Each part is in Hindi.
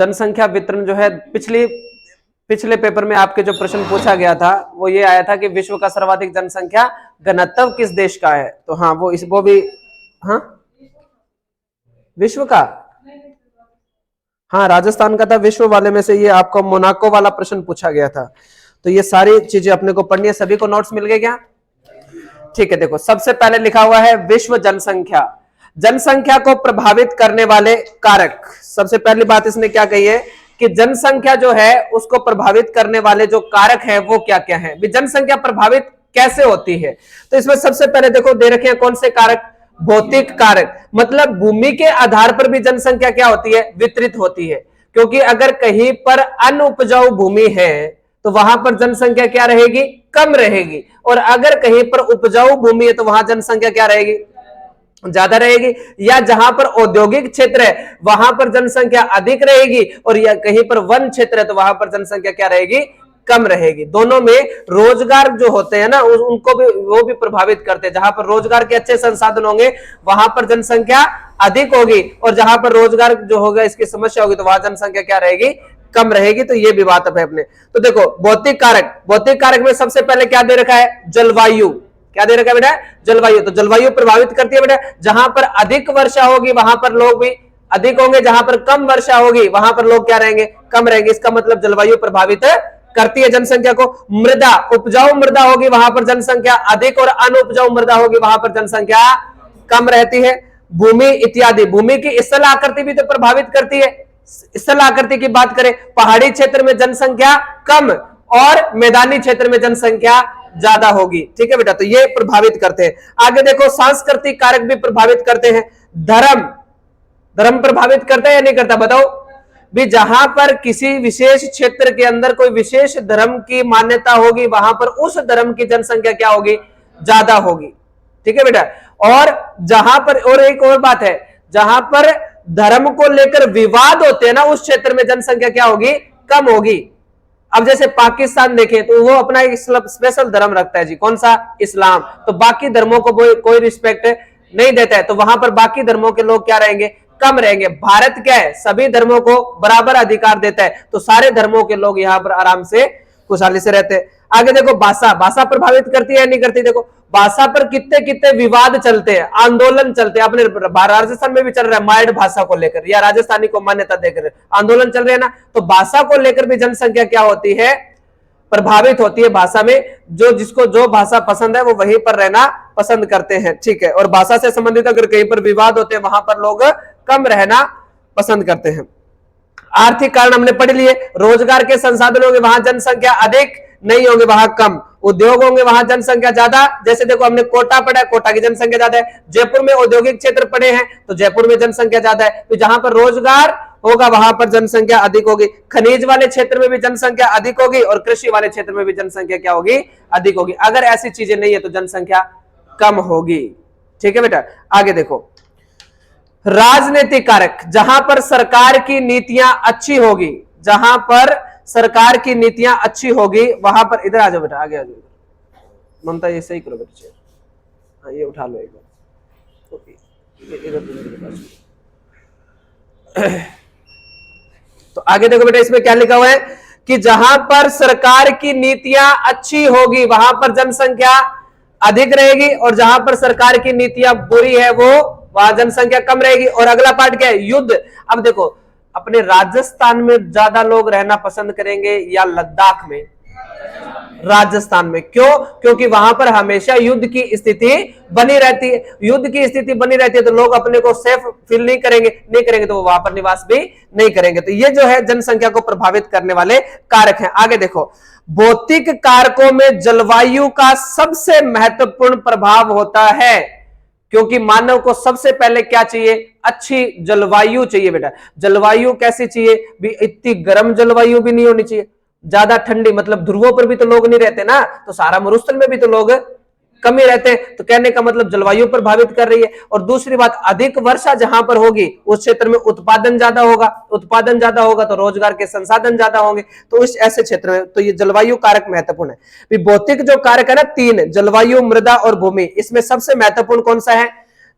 जनसंख्या वितरण जो है पिछले पेपर में आपके जो प्रश्न पूछा गया था वो ये आया था कि विश्व का सर्वाधिक जनसंख्या घनत्व किस देश का है। तो हाँ वो भी हाँ विश्व का, हाँ राजस्थान का था विश्व वाले में से। ये आपको मोनाको वाला प्रश्न पूछा गया था। तो ये सारी चीजें अपने को पढ़नी है। सभी को नोट्स मिल गए क्या? ठीक है, देखो सबसे पहले लिखा हुआ है विश्व जनसंख्या। जनसंख्या को प्रभावित करने वाले कारक। सबसे पहली बात इसने क्या कही है कि जनसंख्या जो है उसको प्रभावित करने वाले जो कारक है वो क्या क्या है, जनसंख्या प्रभावित कैसे होती है। तो इसमें सबसे पहले देखो दे रखे हैं कौन से कारक, भौतिक कारक। मतलब भूमि के आधार पर भी जनसंख्या क्या होती है, वितरित होती है। क्योंकि अगर कहीं पर अनउपजाऊ भूमि है तो वहां पर जनसंख्या क्या रहेगी, कम रहेगी। और अगर कहीं पर उपजाऊ भूमि है तो वहां जनसंख्या क्या रहेगी, ज्यादा रहेगी। या जहां पर औद्योगिक क्षेत्र है वहां पर जनसंख्या अधिक रहेगी, और या कहीं पर वन क्षेत्र है तो वहां पर जनसंख्या क्या रहेगी, कम रहेगी। दोनों में रोजगार जो होते हैं ना उनको भी वो भी प्रभावित करते हैं। जहां पर रोजगार के अच्छे संसाधन होंगे वहां पर जनसंख्या अधिक होगी, और जहां पर रोजगार जो होगा इसकी समस्या होगी तो वहां जनसंख्या क्या रहेगी, कम रहेगी। तो ये भी बात है अपने। तो देखो भौतिक कारक, भौतिक कारक में सबसे पहले क्या दे रखा है, जलवायु। क्या दे रखा है बेटा, जलवायु। तो जलवायु प्रभावित करती है बेटा। जहां पर अधिक वर्षा होगी वहां पर लोग भी अधिक होंगे, जहां पर कम वर्षा होगी वहां पर लोग क्या रहेंगे, कम रहेंगे। इसका मतलब जलवायु प्रभावित करती है जनसंख्या को। मृदा, उपजाऊ मृदा होगी वहां पर जनसंख्या अधिक, और अनउपजाऊ मृदा होगी वहां पर जनसंख्या कम रहती है। भूमि इत्यादि, भूमि की स्थल आकृति भी तो प्रभावित करती है। स्थल आकृति की बात करें, पहाड़ी क्षेत्र में जनसंख्या कम और मैदानी क्षेत्र में जनसंख्या ज्यादा होगी। ठीक है बेटा, तो ये प्रभावित करते हैं। आगे देखो सांस्कृतिक कारक भी प्रभावित करते हैं। धर्म, धर्म प्रभावित करता है या नहीं करता, बताओ भी। जहां पर किसी विशेष क्षेत्र के अंदर कोई विशेष धर्म की मान्यता होगी वहां पर उस धर्म की जनसंख्या क्या होगी, ज्यादा होगी। ठीक है बेटा। और जहां पर, और एक और बात है, जहां पर धर्म को लेकर विवाद होते हैं ना उस क्षेत्र में जनसंख्या क्या होगी, कम होगी। अब जैसे पाकिस्तान देखें तो वो अपना एक स्पेशल धर्म रखता है जी, कौन सा, इस्लाम। तो बाकी धर्मों को कोई रिस्पेक्ट नहीं देता है, तो वहां पर बाकी धर्मों के लोग क्या रहेंगे, कम रहेंगे। भारत क्या है, सभी धर्मों को बराबर अधिकार देता है, तो सारे धर्मों के लोग यहाँ पर आराम से खुशहाली से रहते हैं। आगे देखो भाषा, भाषा प्रभावित करती है या नहीं करती। देखो भाषा पर कितने कितने विवाद चलते हैं, आंदोलन चलते हैं। अपने राजस्थान में भी चल रहा है माइड भाषा को लेकर, या राजस्थानी को मान्यता देकर आंदोलन चल रहे हैं ना। तो भाषा को लेकर भी जनसंख्या क्या होती है, प्रभावित होती है। भाषा में जिसको जो भाषा पसंद है वो वहीं पर रहना पसंद करते हैं। ठीक है। और भाषा से संबंधित अगर कहीं पर विवाद होते हैं वहां पर लोग कम रहना पसंद करते हैं। आर्थिक कारण हमने पढ़ लिए, रोजगार के संसाधन होंगे वहां जनसंख्या अधिक, नहीं होंगे वहां कम। उद्योग होंगे वहां जनसंख्या ज्यादा। जैसे देखो हमने कोटा पढ़ा है, कोटा की जनसंख्या ज्यादा है। जयपुर में औद्योगिक क्षेत्र पड़े हैं तो जयपुर में जनसंख्या ज्यादा है। तो जहां पर रोजगार होगा वहां पर जनसंख्या अधिक होगी। खनिज वाले क्षेत्र में भी जनसंख्या अधिक होगी, और कृषि वाले क्षेत्र में भी जनसंख्या क्या होगी, अधिक होगी। अगर ऐसी चीजें नहीं है तो जनसंख्या कम होगी। ठीक है बेटा। आगे देखो राजनीतिक कारक, जहां पर सरकार की नीतियां अच्छी होगी, जहां पर सरकार की नीतियां अच्छी होगी वहां पर, इधर आ जाओ बेटा, आगे आ जाओ। ममता ये सही करो बेटा, हाँ ये उठा लो एक बार, इधर। तो आगे देखो बेटा इसमें क्या लिखा हुआ है कि जहां पर सरकार की नीतियां अच्छी होगी वहां पर जनसंख्या अधिक रहेगी, और जहां पर सरकार की नीतियां बुरी है वो वहां जनसंख्या कम रहेगी। और अगला पार्ट क्या है, युद्ध। अब देखो अपने राजस्थान में ज्यादा लोग रहना पसंद करेंगे या लद्दाख में, राजस्थान में। क्यों, क्योंकि वहां पर हमेशा युद्ध की स्थिति बनी रहती है। युद्ध की स्थिति बनी रहती है तो लोग अपने को सेफ फील नहीं करेंगे तो वो वहां पर निवास भी नहीं करेंगे। तो ये जो है जनसंख्या को प्रभावित करने वाले कारक हैं। आगे देखो भौतिक कारकों में जलवायु का सबसे महत्वपूर्ण प्रभाव होता है, क्योंकि मानव को सबसे पहले क्या चाहिए, अच्छी जलवायु चाहिए बेटा। जलवायु कैसी चाहिए भी, इतनी गर्म जलवायु भी नहीं होनी चाहिए, ज्यादा ठंडी, मतलब ध्रुवों पर भी तो लोग नहीं रहते ना, तो सारा मरुस्थल में भी तो लोग कम ही रहते हैं। तो कहने का मतलब जलवायु प्रभावित कर रही है। और दूसरी बात, अधिक वर्षा जहां पर होगी उस क्षेत्र में उत्पादन ज्यादा होगा, उत्पादन ज्यादा होगा तो रोजगार के संसाधन ज्यादा होंगे। तो इस ऐसे क्षेत्र में तो ये जलवायु कारक महत्वपूर्ण है। भौतिक जो कारक है ना तीन, जलवायु, मृदा और भूमि, इसमें सबसे महत्वपूर्ण कौन सा है,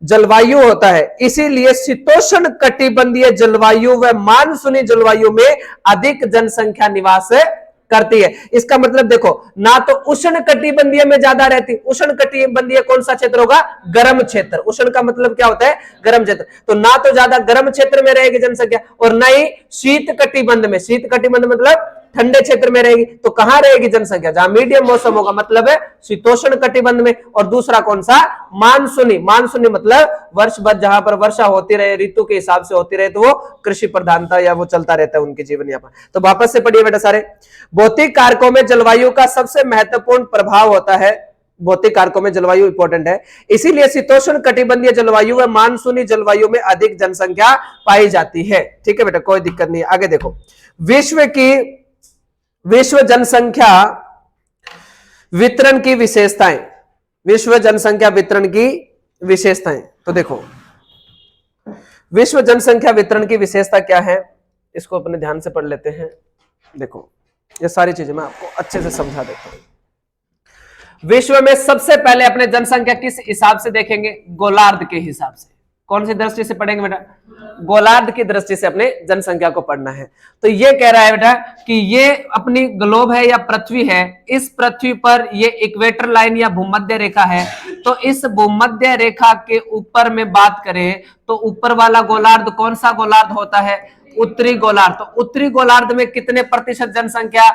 जलवायु होता है, इसीलिए शीतोष्ण कटिबंधीय जलवायु व मानसूनी जलवायु में अधिक जनसंख्या निवास करती है। इसका मतलब देखो, ना तो उष्ण कटिबंधीय में ज्यादा रहती, उष्ण कटिबंधीय कौन सा क्षेत्र होगा? गर्म क्षेत्र। उष्ण का मतलब क्या होता है? गर्म क्षेत्र। तो ना तो ज्यादा गर्म क्षेत्र में रहेगी जनसंख्या और ना ही शीत कटिबंध में। शीत कटिबंध मतलब ठंडे क्षेत्र में रहेगी। तो कहां रहेगी जनसंख्या? जहां मीडियम मौसम होगा, मतलब है शीतोष्ण कटिबंध में। और दूसरा कौन सा? मानसूनी। मानसूनी मतलब वर्ष भर जहां पर वर्षा होती रहे, ऋतु के हिसाब से होती रहे, तो वो कृषि प्रधानता या वो चलता रहता है उनके जीवन यापन। तो वापस से पढ़िए बेटा सारे। भौतिक कारकों में जलवायु का सबसे महत्वपूर्ण प्रभाव होता है। भौतिक कारकों में जलवायु इंपॉर्टेंट है, इसीलिए शीतोष्ण कटिबंधीय जलवायु व मानसूनी जलवायु में अधिक जनसंख्या पाई जाती है। ठीक है बेटा, कोई दिक्कत नहीं। आगे देखो, विश्व जनसंख्या वितरण की विशेषताएं। विश्व जनसंख्या वितरण की विशेषताएं। तो देखो, विश्व जनसंख्या वितरण की विशेषता क्या है, इसको अपने ध्यान से पढ़ लेते हैं। देखो, ये सारी चीजें मैं आपको अच्छे से समझा देता हूं। विश्व में सबसे पहले अपने जनसंख्या किस हिसाब से देखेंगे? गोलार्ध के हिसाब से। कौन सी दृष्टि से पढ़ेंगे बेटा? गोलार्ध की दृष्टि से अपने जनसंख्या को पढ़ना है। तो ये कह रहा है बेटा कि ये अपनी ग्लोब है या पृथ्वी है, इस पृथ्वी पर ये इक्वेटर लाइन या भूमध्य रेखा है। तो इस भूमध्य रेखा के ऊपर में बात करें तो ऊपर वाला गोलार्ध कौन सा गोलार्ध होता है? उत्तरी गोलार्ध। तो उत्तरी गोलार्ध में कितने प्रतिशत जनसंख्या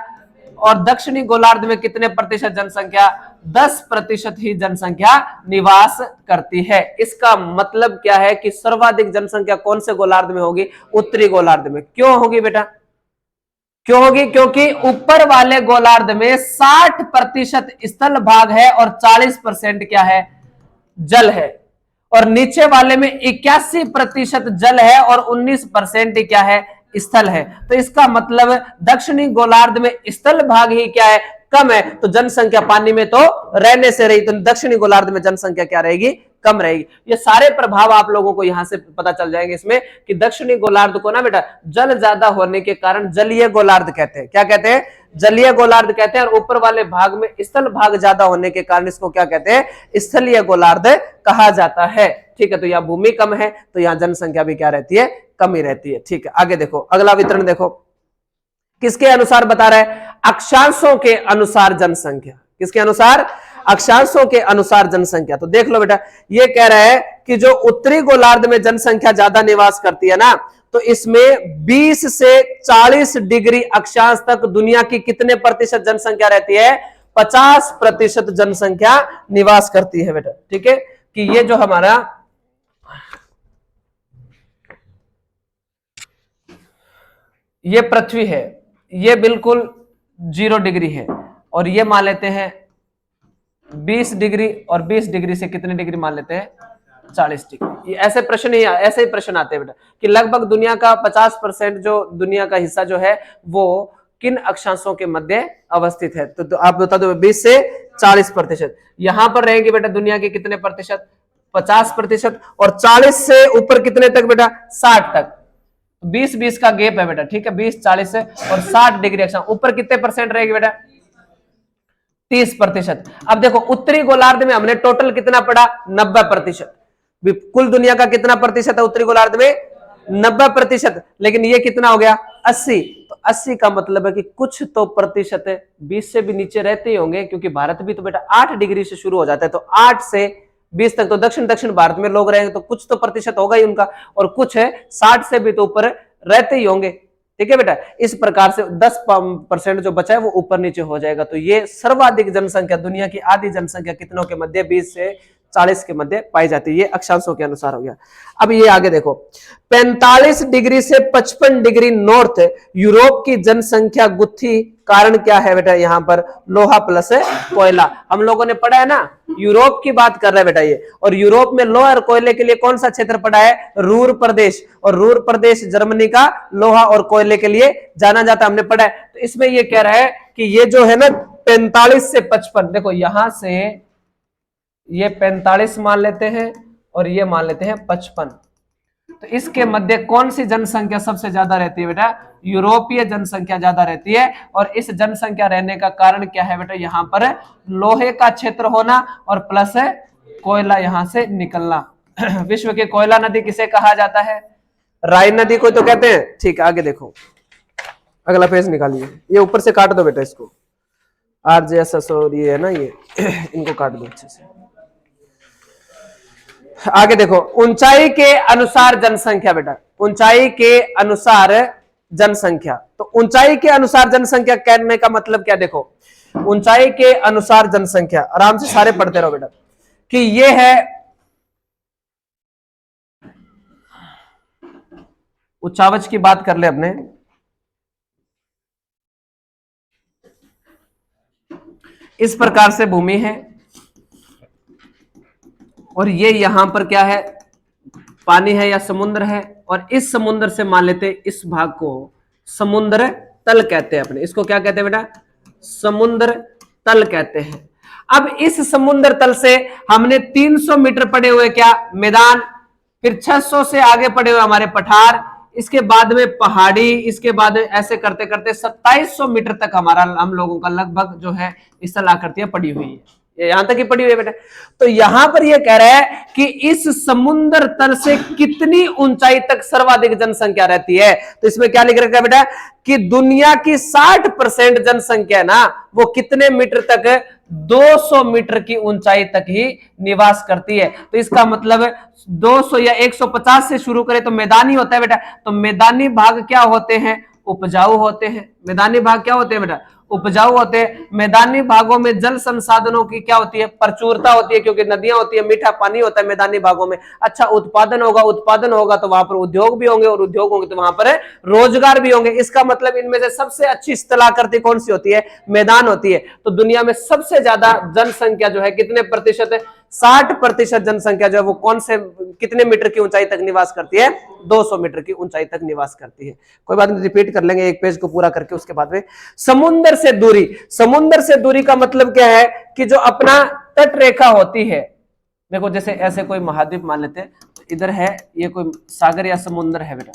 और दक्षिणी गोलार्ध में कितने प्रतिशत जनसंख्या? 10% ही जनसंख्या निवास करती है। इसका मतलब क्या है कि सर्वाधिक जनसंख्या कौन से गोलार्ध में होगी? उत्तरी गोलार्ध में। क्यों होगी बेटा? क्यों होगी? क्योंकि ऊपर वाले गोलार्ध में 60% स्थल भाग है और 40% क्या है? जल है। और नीचे वाले में 81% जल है और 19% क्या है? स्थल है। तो इसका मतलब दक्षिणी गोलार्ध में स्थल भाग ही क्या है? कम है। तो जनसंख्या पानी में तो रहने से रही, तो दक्षिणी गोलार्ध में जनसंख्या क्या रहेगी? कम रहेगी। ये सारे प्रभाव आप लोगों को यहां से पता चल जाएंगे इसमें कि दक्षिणी गोलार्ध को ना बेटा जल ज्यादा होने के कारण जलीय गोलार्ध कहते हैं। क्या कहते हैं? जलीय गोलार्ध कहते हैं। और ऊपर वाले भाग में स्थल भाग ज्यादा होने के कारण इसको क्या कहते हैं? स्थलीय गोलार्ध कहा जाता है। ठीक है, तो यहाँ भूमि कम है तो यहाँ जनसंख्या भी क्या रहती है? कम ही रहती है। ठीक है, आगे देखो, अगला वितरण देखो, किसके अनुसार बता रहा है? अक्षांशों के अनुसार जनसंख्या। किसके अनुसार? अक्षांशों के अनुसार जनसंख्या। तो देख लो बेटा, ये कह रहा है कि जो उत्तरी गोलार्ध में जनसंख्या ज्यादा निवास करती है ना, तो इसमें 20 से 40 डिग्री अक्षांश तक दुनिया की कितने प्रतिशत जनसंख्या रहती है? 50% जनसंख्या निवास करती है बेटा। ठीक है, कि ये जो हमारा ये पृथ्वी है, ये बिल्कुल 0 डिग्री है, और ये मान लेते हैं 20 डिग्री, और 20 डिग्री से कितने डिग्री मान लेते हैं? 40 डिग्री। ये ऐसे प्रश्न ही ऐसे ही प्रश्न आते हैं बेटा कि लगभग दुनिया का 50% जो दुनिया का हिस्सा जो है वो किन अक्षांशों के मध्य अवस्थित है? तो आप बता दो, 20 से 40%। यहां पर रहेंगे बेटा दुनिया के कितने प्रतिशत? 50%। और 40 से ऊपर कितने तक बेटा? 60 तक। 20-20 का गैप है बेटा। ठीक है, 20-40 से और 60 डिग्री अक्षांश। ऊपर कितने परसेंट रहेगी बेटा? 30%। अब देखो, उत्तरी गोलार्ध में हमने टोटल कितना पढ़ा? 90%। कुल दुनिया का कितना प्रतिशत है उत्तरी गोलार्ध में? 90%। लेकिन ये कितना हो गया? 80। तो 80 का मतलब है कि कुछ तो प्रतिशत है, 20 से भी नीचे रहते ही होंगे, क्योंकि भारत भी तो बेटा 8 डिग्री से शुरू हो जाता है। तो 8 से 20 तक तो दक्षिण भारत में लोग रहेंगे, तो कुछ तो प्रतिशत होगा ही उनका, और कुछ है 60 से भी तो ऊपर रहते ही होंगे। ठीक है बेटा, इस प्रकार से 10% जो बचा है वो ऊपर नीचे हो जाएगा। तो ये सर्वाधिक जनसंख्या, दुनिया की आधी जनसंख्या कितनों के मध्य? 20 से 40 के मध्य पाई जाती है। ये अक्षांशों के अनुसार हो गया। अब ये आगे देखो, 45 डिग्री से 55 डिग्री नॉर्थ यूरोप की जनसंख्या गुत्थी। कारण क्या है बेटा? यहां पर लोहा प्लस कोयला। हम लोगों ने पढ़ा है ना, यूरोप की बात कर रहा है बेटा ये। और यूरोप में लोहा और कोयले के लिए कौन सा क्षेत्र पड़ा है? रूर प्रदेश। और रूर प्रदेश जर्मनी का लोहा और कोयले के लिए जाना जाता, हमने पढ़ा है। तो इसमें ये कह रहा है कि ये जो है ना 45 से 55, देखो यहां से ये 45 मान लेते हैं और ये मान लेते हैं 55। तो इसके मध्य कौन सी जनसंख्या सबसे ज्यादा रहती है बेटा? यूरोपीय जनसंख्या ज्यादा रहती है। और इस जनसंख्या रहने का कारण क्या है बेटा? यहां पर लोहे का क्षेत्र होना और प्लस कोयला यहां से निकलना। विश्व की कोयला नदी किसे कहा जाता है? राइन नदी को तो कहते हैं। ठीक है, आगे देखो, अगला पेज निकालिए। ये ऊपर से काट दो बेटा इसको, RJSS और ये है ना, ये इनको काट दो अच्छे से। आगे देखो, ऊंचाई के अनुसार जनसंख्या बेटा, ऊंचाई के अनुसार जनसंख्या। तो ऊंचाई के अनुसार जनसंख्या कहने का मतलब क्या? देखो, ऊंचाई के अनुसार जनसंख्या, आराम से सारे पढ़ते रहो बेटा, कि ये है उच्चावच की बात कर ले अपने। इस प्रकार से भूमि है और ये यहां पर क्या है? पानी है या समुद्र है, और इस समुद्र से मान लेते इस भाग को समुद्र तल कहते हैं अपने। इसको क्या कहते हैं बेटा? समुद्र तल कहते हैं। अब इस समुद्र तल से हमने 300 मीटर पड़े हुए क्या? मैदान, फिर 600 से आगे पड़े हुए हमारे पठार, इसके बाद में पहाड़ी, इसके बाद में ऐसे करते करते 2700 मीटर तक हमारा, हम लोगों का लगभग जो है स्थल आकृतियां पड़ी हुई है, यहां तक ही पड़ी हुई है बेटा। तो यहां पर यह कह रहा है कि इस समुद्र तल से कितनी ऊंचाई तक सर्वाधिक जनसंख्या रहती है। तो इसमें क्या लिख रखा है बेटा? कि दुनिया की 60% जनसंख्या ना, वो कितने मीटर तक? 200 मीटर की ऊंचाई तक ही निवास करती है। तो इसका मतलब 200 या 150 से शुरू करें तो मैदानी होता है बेटा। तो मैदानी भाग क्या होते हैं? उपजाऊ होते हैं। मैदानी भाग क्या होते हैं बेटा? उपजाऊ होते हैं। मैदानी भागों में जल संसाधनों की क्या होती है? प्रचुरता होती है, क्योंकि नदियां होती है, मीठा पानी होता है मैदानी भागों में। अच्छा उत्पादन होगा, उत्पादन होगा तो वहां पर उद्योग भी होंगे, और उद्योग होंगे तो वहां पर रोजगार भी होंगे। इसका मतलब इनमें से सबसे अच्छी स्थलाकृति कौन सी होती है? मैदान होती है। तो दुनिया में सबसे ज्यादा जनसंख्या जो है कितने प्रतिशत है? 60% जनसंख्या जो है वो कौन से, कितने मीटर की ऊंचाई तक निवास करती है? 200 मीटर की ऊंचाई तक निवास करती है। कोई बात नहीं, रिपीट कर लेंगे एक पेज को पूरा करके, उसके बाद में समुद्र से दूरी। समुद्र से दूरी का मतलब क्या है? कि जो अपना तट रेखा होती है, देखो जैसे ऐसे कोई महाद्वीप मान लेते हैं, इधर है ये कोई सागर या समुद्र है बेटा,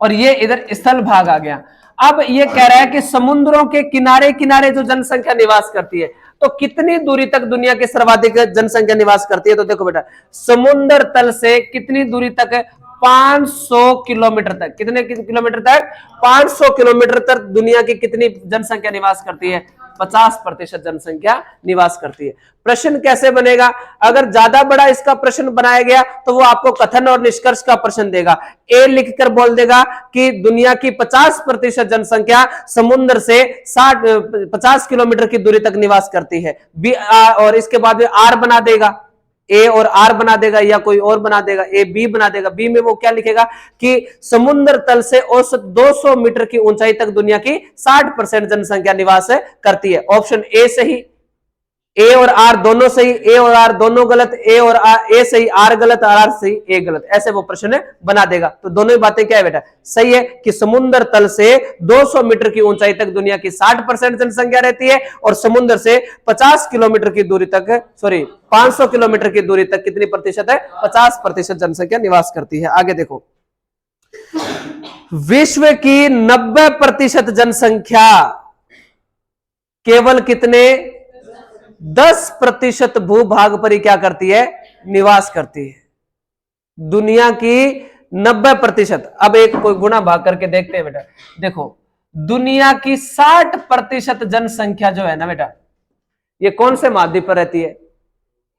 और ये इधर स्थल भाग आ गया। अब ये कह रहा है कि समुद्रों के किनारे किनारे जो जनसंख्या निवास करती है, तो कितनी दूरी तक दुनिया की सर्वाधिक जनसंख्या निवास करती है? तो देखो बेटा, समुद्र तल से कितनी दूरी तक है? 500 किलोमीटर तक। कितने किलोमीटर तक? 500 किलोमीटर तक दुनिया की कितनी जनसंख्या निवास करती है? 50% जनसंख्या निवास करती है। प्रश्न कैसे बनेगा? अगर ज्यादा बड़ा इसका प्रश्न बनाया गया तो वो आपको कथन और निष्कर्ष का प्रश्न देगा। ए लिखकर बोल देगा कि दुनिया की 50% जनसंख्या समुद्र से 50 किलोमीटर की दूरी तक निवास करती है। बी और इसके बाद आर बना देगा, ए और आर बना देगा, या कोई और बना देगा, ए बी बना देगा। बी में वो क्या लिखेगा कि समुद्र तल से औसत 200 मीटर की ऊंचाई तक दुनिया की 60% जनसंख्या निवास करती है। ऑप्शन ए सही, ए और आर दोनों सही, ए और आर दोनों गलत, ए और ए सही, आर गलत, आर सही, ए गलत, ऐसे वो प्रश्न बना देगा। तो दोनों ही बातें क्या है बेटा? सही है कि समुद्र तल से 200 मीटर की ऊंचाई तक दुनिया की 60% जनसंख्या रहती है, और समुद्र से 50 किलोमीटर की दूरी तक, 500 किलोमीटर की दूरी तक कितनी प्रतिशत है? 50% जनसंख्या निवास करती है। आगे देखो, विश्व की 90% जनसंख्या केवल कितने? 10% भूभाग पर ही क्या करती है? निवास करती है। दुनिया की 90%। अब एक कोई गुणा भाग करके देखते हैं बेटा। देखो, दुनिया की 60% जनसंख्या जो है ना बेटा, ये कौन से महाद्वीप पर रहती है?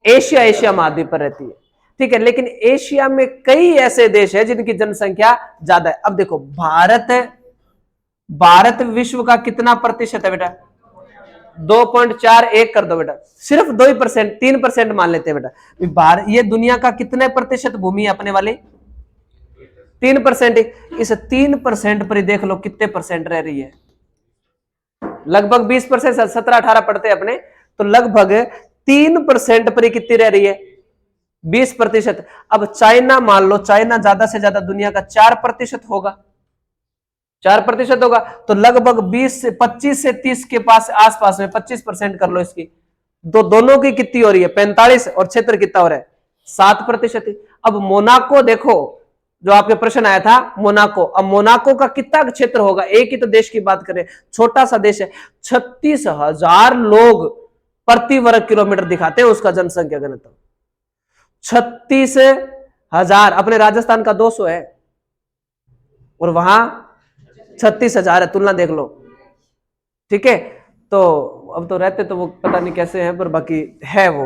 एशिया महाद्वीप पर रहती है। ठीक है, लेकिन एशिया में कई ऐसे देश हैं जिनकी जनसंख्या ज्यादा है। अब देखो, भारत विश्व का कितना प्रतिशत है बेटा? 2.41 कर दो बेटा, सिर्फ 2%, 3% मान लेते हैं बेटा। ये दुनिया का कितने प्रतिशत भूमि है अपने वाली? 3%। इस 3% पर ही देख लो कितने परसेंट रह रही है? लगभग 20%, 17-18 पढ़ते हैं अपने, तो लगभग 3% पर ही कितनी रह रही है? 20%। अब चाइना मान लो, चाइना ज्यादा से ज्यादा दुनिया का 4% होगा, 4% होगा, तो लगभग 25 से 30 के पास आसपास में 25% कर लो इसकी। तो दोनों की कितनी हो रही है? 45, और क्षेत्र कितना हो रहा है? 7%। अब मोनाको देखो, जो आपके प्रश्न आया था मोनाको, अब मोनाको का कितना क्षेत्र होगा? एक ही तो देश की बात करें, छोटा सा देश है, 36,000 लोग प्रति वर्ग किलोमीटर दिखाते हैं उसका जनसंख्या घनत्व। 36,000, अपने राजस्थान का 200 है और वहां 36,000 है, तुलना देख लो। ठीक है, तो अब तो रहते तो वो पता नहीं कैसे हैं, पर बाकी है वो।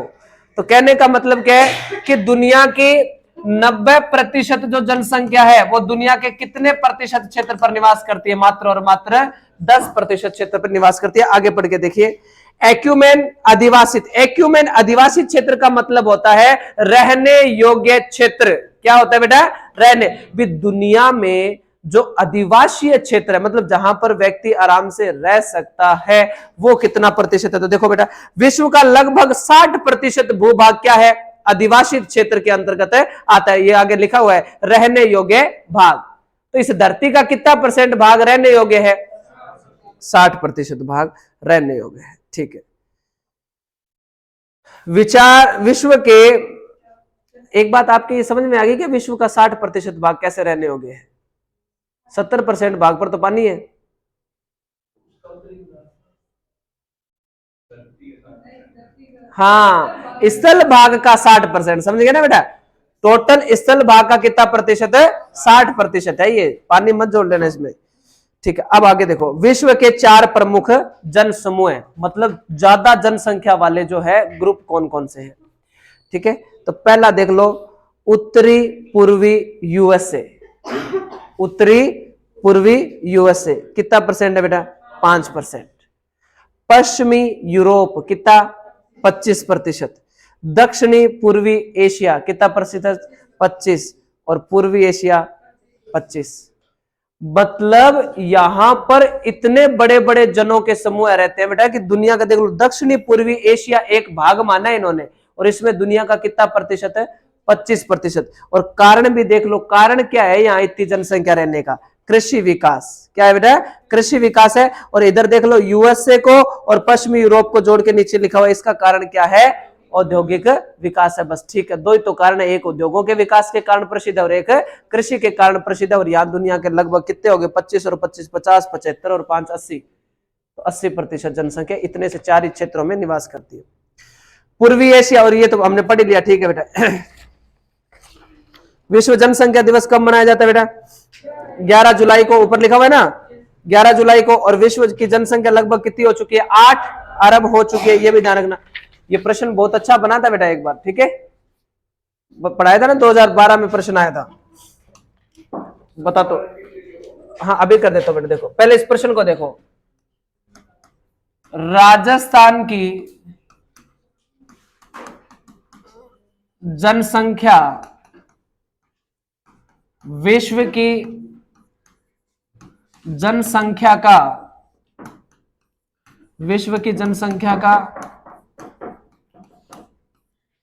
तो कहने का मतलब क्या है कि दुनिया की 90% जो जनसंख्या है वो दुनिया के कितने प्रतिशत क्षेत्र पर निवास करती है? मात्र और मात्र 10% क्षेत्र पर निवास करती है। आगे बढ़ के देखिए, एक्यूमेन अधिवासित। एक्यूमेन अधिवासित क्षेत्र का मतलब होता है रहने योग्य क्षेत्र। क्या होता है बेटा? रहने भी। दुनिया में जो अधिवासीय क्षेत्र है, मतलब जहां पर व्यक्ति आराम से रह सकता है, वो कितना प्रतिशत है? तो देखो बेटा, विश्व का लगभग 60% भूभाग क्या है? अधिवासी क्षेत्र के अंतर्गत आता है। ये आगे लिखा हुआ है रहने योग्य भाग। तो इस धरती का कितना परसेंट भाग रहने योग्य है? 60% भाग रहने योग्य है। ठीक है, विचार विश्व के, एक बात आपकी समझ में आ गई कि विश्व का 60% भाग कैसे रहने योग्य है? 70% भाग पर तो पानी है। हाँ, स्थल भाग का 60%, समझ गए ना बेटा? टोटल स्थल भाग का कितना प्रतिशत है? 60% है। ये पानी मत जोड़ लेना इसमें। ठीक है, अब आगे देखो, विश्व के 4 प्रमुख जन समूह है, मतलब ज्यादा जनसंख्या वाले जो है ग्रुप कौन कौन से हैं? ठीक है, तो पहला देख लो, उत्तरी पूर्वी यूएसए। उत्तरी पूर्वी यूएसए कितना परसेंट है बेटा? 5%। पश्चिमी यूरोप कितना? 25%। दक्षिणी पूर्वी एशिया कितना प्रतिशत? 25। और पूर्वी एशिया 25। मतलब यहां पर इतने बड़े बड़े जनों के समूह रहते हैं बेटा कि दुनिया का देख लो, दक्षिणी पूर्वी एशिया एक भाग माना है इन्होंने, और इसमें दुनिया का कितना प्रतिशत है? 25%। और कारण भी देख लो, कारण क्या है यहां इतनी जनसंख्या रहने का? कृषि विकास। क्या है बेटा? कृषि विकास है। और इधर देख लो, यूएसए को और पश्चिमी यूरोप को जोड़ के नीचे लिखा हुआ है, इसका कारण क्या है? औद्योगिक विकास है। बस ठीक है, दो ही तो कारण है, एक उद्योगों के विकास के कारण प्रसिद्ध है और एक कृषि के कारण प्रसिद्ध है। और यहाँ दुनिया के लगभग कितने हो गए? 25 और 25 50, 75 और 5 80, तो 80% जनसंख्या इतने से 4 ही क्षेत्रों में निवास करती है। पूर्वी एशिया, और ये तो हमने पढ़ लिया। ठीक है बेटा, विश्व जनसंख्या दिवस कब मनाया जाता है बेटा? 11 जुलाई को, ऊपर लिखा हुआ है ना 11 जुलाई को। और विश्व की जनसंख्या लगभग कितनी हो चुकी है? 8 अरब हो चुकी है। ये भी ध्यान रखना। ये प्रश्न बहुत अच्छा बना था बेटा एक बार, ठीक है, पढ़ाया था ना, 2012 में प्रश्न आया था। बता तो, हाँ अभी कर देता हूं बेटा। देखो पहले इस प्रश्न को देखो, राजस्थान की जनसंख्या विश्व की जनसंख्या का, विश्व की जनसंख्या का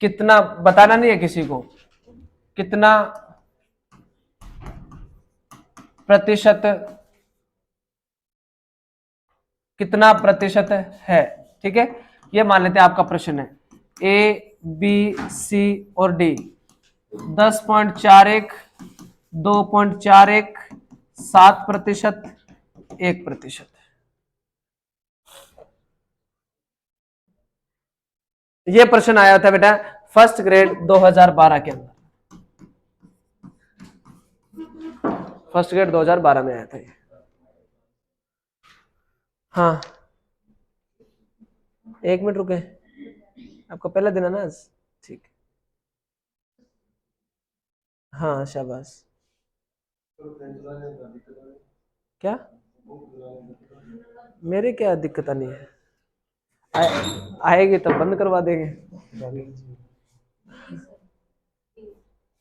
कितना बताना नहीं है किसी को, कितना प्रतिशत, कितना प्रतिशत है? ठीक है, ये मान लेते हैं आपका प्रश्न है ए बी सी और डी। 10.41, 2.41, 7%, 1%। ये प्रश्न आया था बेटा फर्स्ट ग्रेड 2012 के अंदर, फर्स्ट ग्रेड 2012 में आया था ये। हाँ, एक मिनट रुके, आपका पहला दिन है ना आज? ठीक, हाँ शाबाश। क्या मेरे क्या दिक्कत नहीं है, आएगी तब बंद करवा देंगे।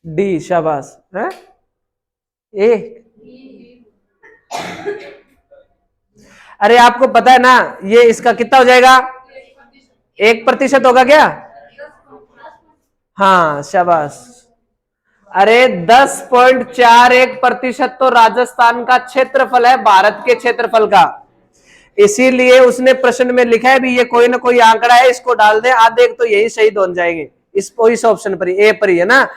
डी, शाबाश है। ए, अरे आपको पता है ना ये इसका कितना हो जाएगा? 1% होगा क्या? हाँ शाबाश। अरे 10.41% तो राजस्थान का क्षेत्रफल है, भारत के क्षेत्रफल का। इसीलिए उसने प्रश्न में लिखा है भी ये कोई ना कोई आंकड़ा है, इसको डाल दे, आधे तो यही शहीद हो जाएंगे। इस ऑप्शन पर ए पर ही है ना।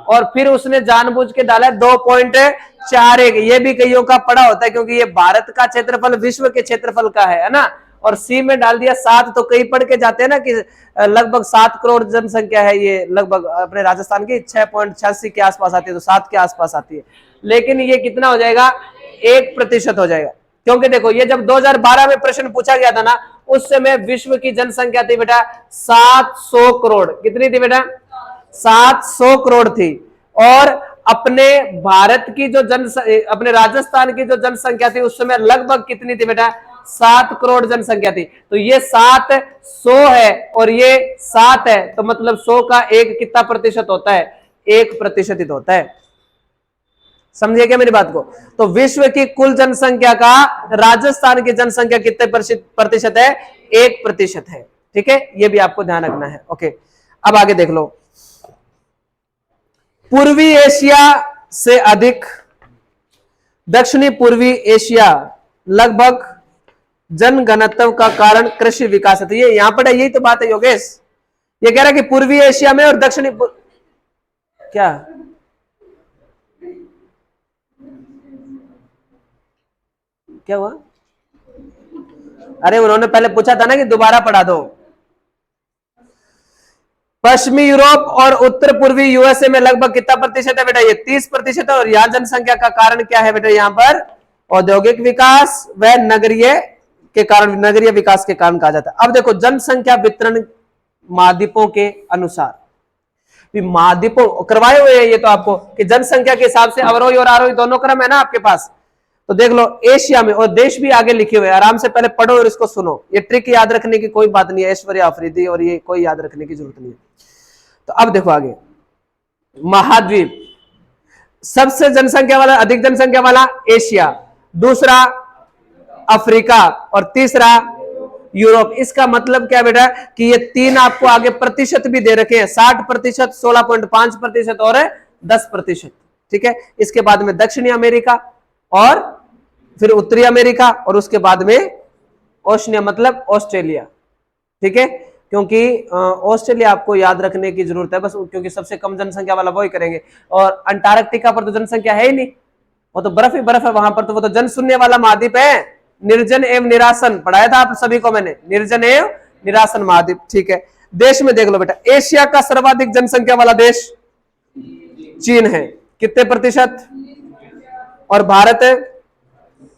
और फिर उसने जानबूझ के डाला 2.41, ये भी कईयों का पड़ा होता है क्योंकि ये भारत का क्षेत्रफल विश्व के क्षेत्रफल का है ना। और सी में डाल दिया 7, तो कई पढ़ के जाते हैं ना कि लगभग 7 करोड़ जनसंख्या है, ये लगभग अपने राजस्थान की 6.86 के आसपास आती है, तो 7 के आसपास आती है। लेकिन ये कितना हो जाएगा, 1% हो जाएगा, क्योंकि देखो ये जब 2012 में प्रश्न पूछा गया था ना, उस समय विश्व की जनसंख्या थी बेटा 700 करोड़। कितनी थी बेटा, 700 करोड़ थी। और अपने भारत की जो अपने राजस्थान की जो जनसंख्या थी उस समय लगभग कितनी थी बेटा, 7 करोड़ जनसंख्या थी। तो ये 700 है और ये 7 है, तो मतलब 100 का 1 कितना प्रतिशत होता है, 1% होता है। समझिए क्या मेरी बात को। तो विश्व की कुल जनसंख्या का राजस्थान की जनसंख्या कितने प्रतिशत है, 1% है। ठीक है, ये भी आपको ध्यान रखना है। ओके, अब आगे देख लो। पूर्वी एशिया से अधिक दक्षिणी पूर्वी एशिया लगभग जनघनत्व का कारण कृषि विकास है। ये यहां पर यही तो बात है योगेश, ये कह रहा है कि पूर्वी एशिया में और दक्षिणी क्या क्या हुआ, अरे उन्होंने पहले पूछा था ना कि दोबारा पढ़ा दो। पश्चिमी यूरोप और उत्तर पूर्वी यूएसए में लगभग कितना प्रतिशत है बेटा, ये 30% है। और यहां जनसंख्या का कारण क्या है बेटा, यहां पर औद्योगिक विकास व नगरीय के कारण, नगरीय विकास के कारण कहा जाता है। अब देखो जनसंख्या वितरण महाद्वीपों के अनुसार, महाद्वीपों करवाए हुए हैं ये तो आपको कि जनसंख्या के हिसाब से अवरोही और आरोही दोनों क्रम है ना आपके पास। तो देख लो एशिया में, और देश भी आगे लिखे हुए, आराम से पहले पढ़ो और इसको सुनो, ये ट्रिक याद रखने की कोई बात नहीं है, ऐश्वर्या अफरीदी और ये कोई याद रखने की जरूरत नहीं है। तो अब देखो आगे, महाद्वीप, सबसे जनसंख्या वाला, अधिक जनसंख्या वाला एशिया, दूसरा अफ्रीका और तीसरा यूरोप। इसका मतलब क्या बेटा कि ये 3 आपको आगे प्रतिशत भी दे रखे हैं, 60%, 16.5% और 10%। ठीक है, इसके बाद में दक्षिणी अमेरिका और फिर उत्तरी अमेरिका और उसके बाद में ओशनिया मतलब ऑस्ट्रेलिया। ठीक है, क्योंकि ऑस्ट्रेलिया आपको याद रखने की जरूरत है बस, क्योंकि सबसे कम जनसंख्या वाला वो ही करेंगे। और अंटार्कटिका पर तो जनसंख्या है ही नहीं, वो तो बर्फ ही बर्फ है वहां पर, तो वो तो जन शून्य वाला महाद्वीप है। निर्जन एवं निरासन पढ़ाया था आप सभी को मैंने, निर्जन एवं निरासन महाद्वीप। ठीक है, देश में देख लो बेटा, एशिया का सर्वाधिक जनसंख्या वाला देश चीन है, कितने प्रतिशत, और भारत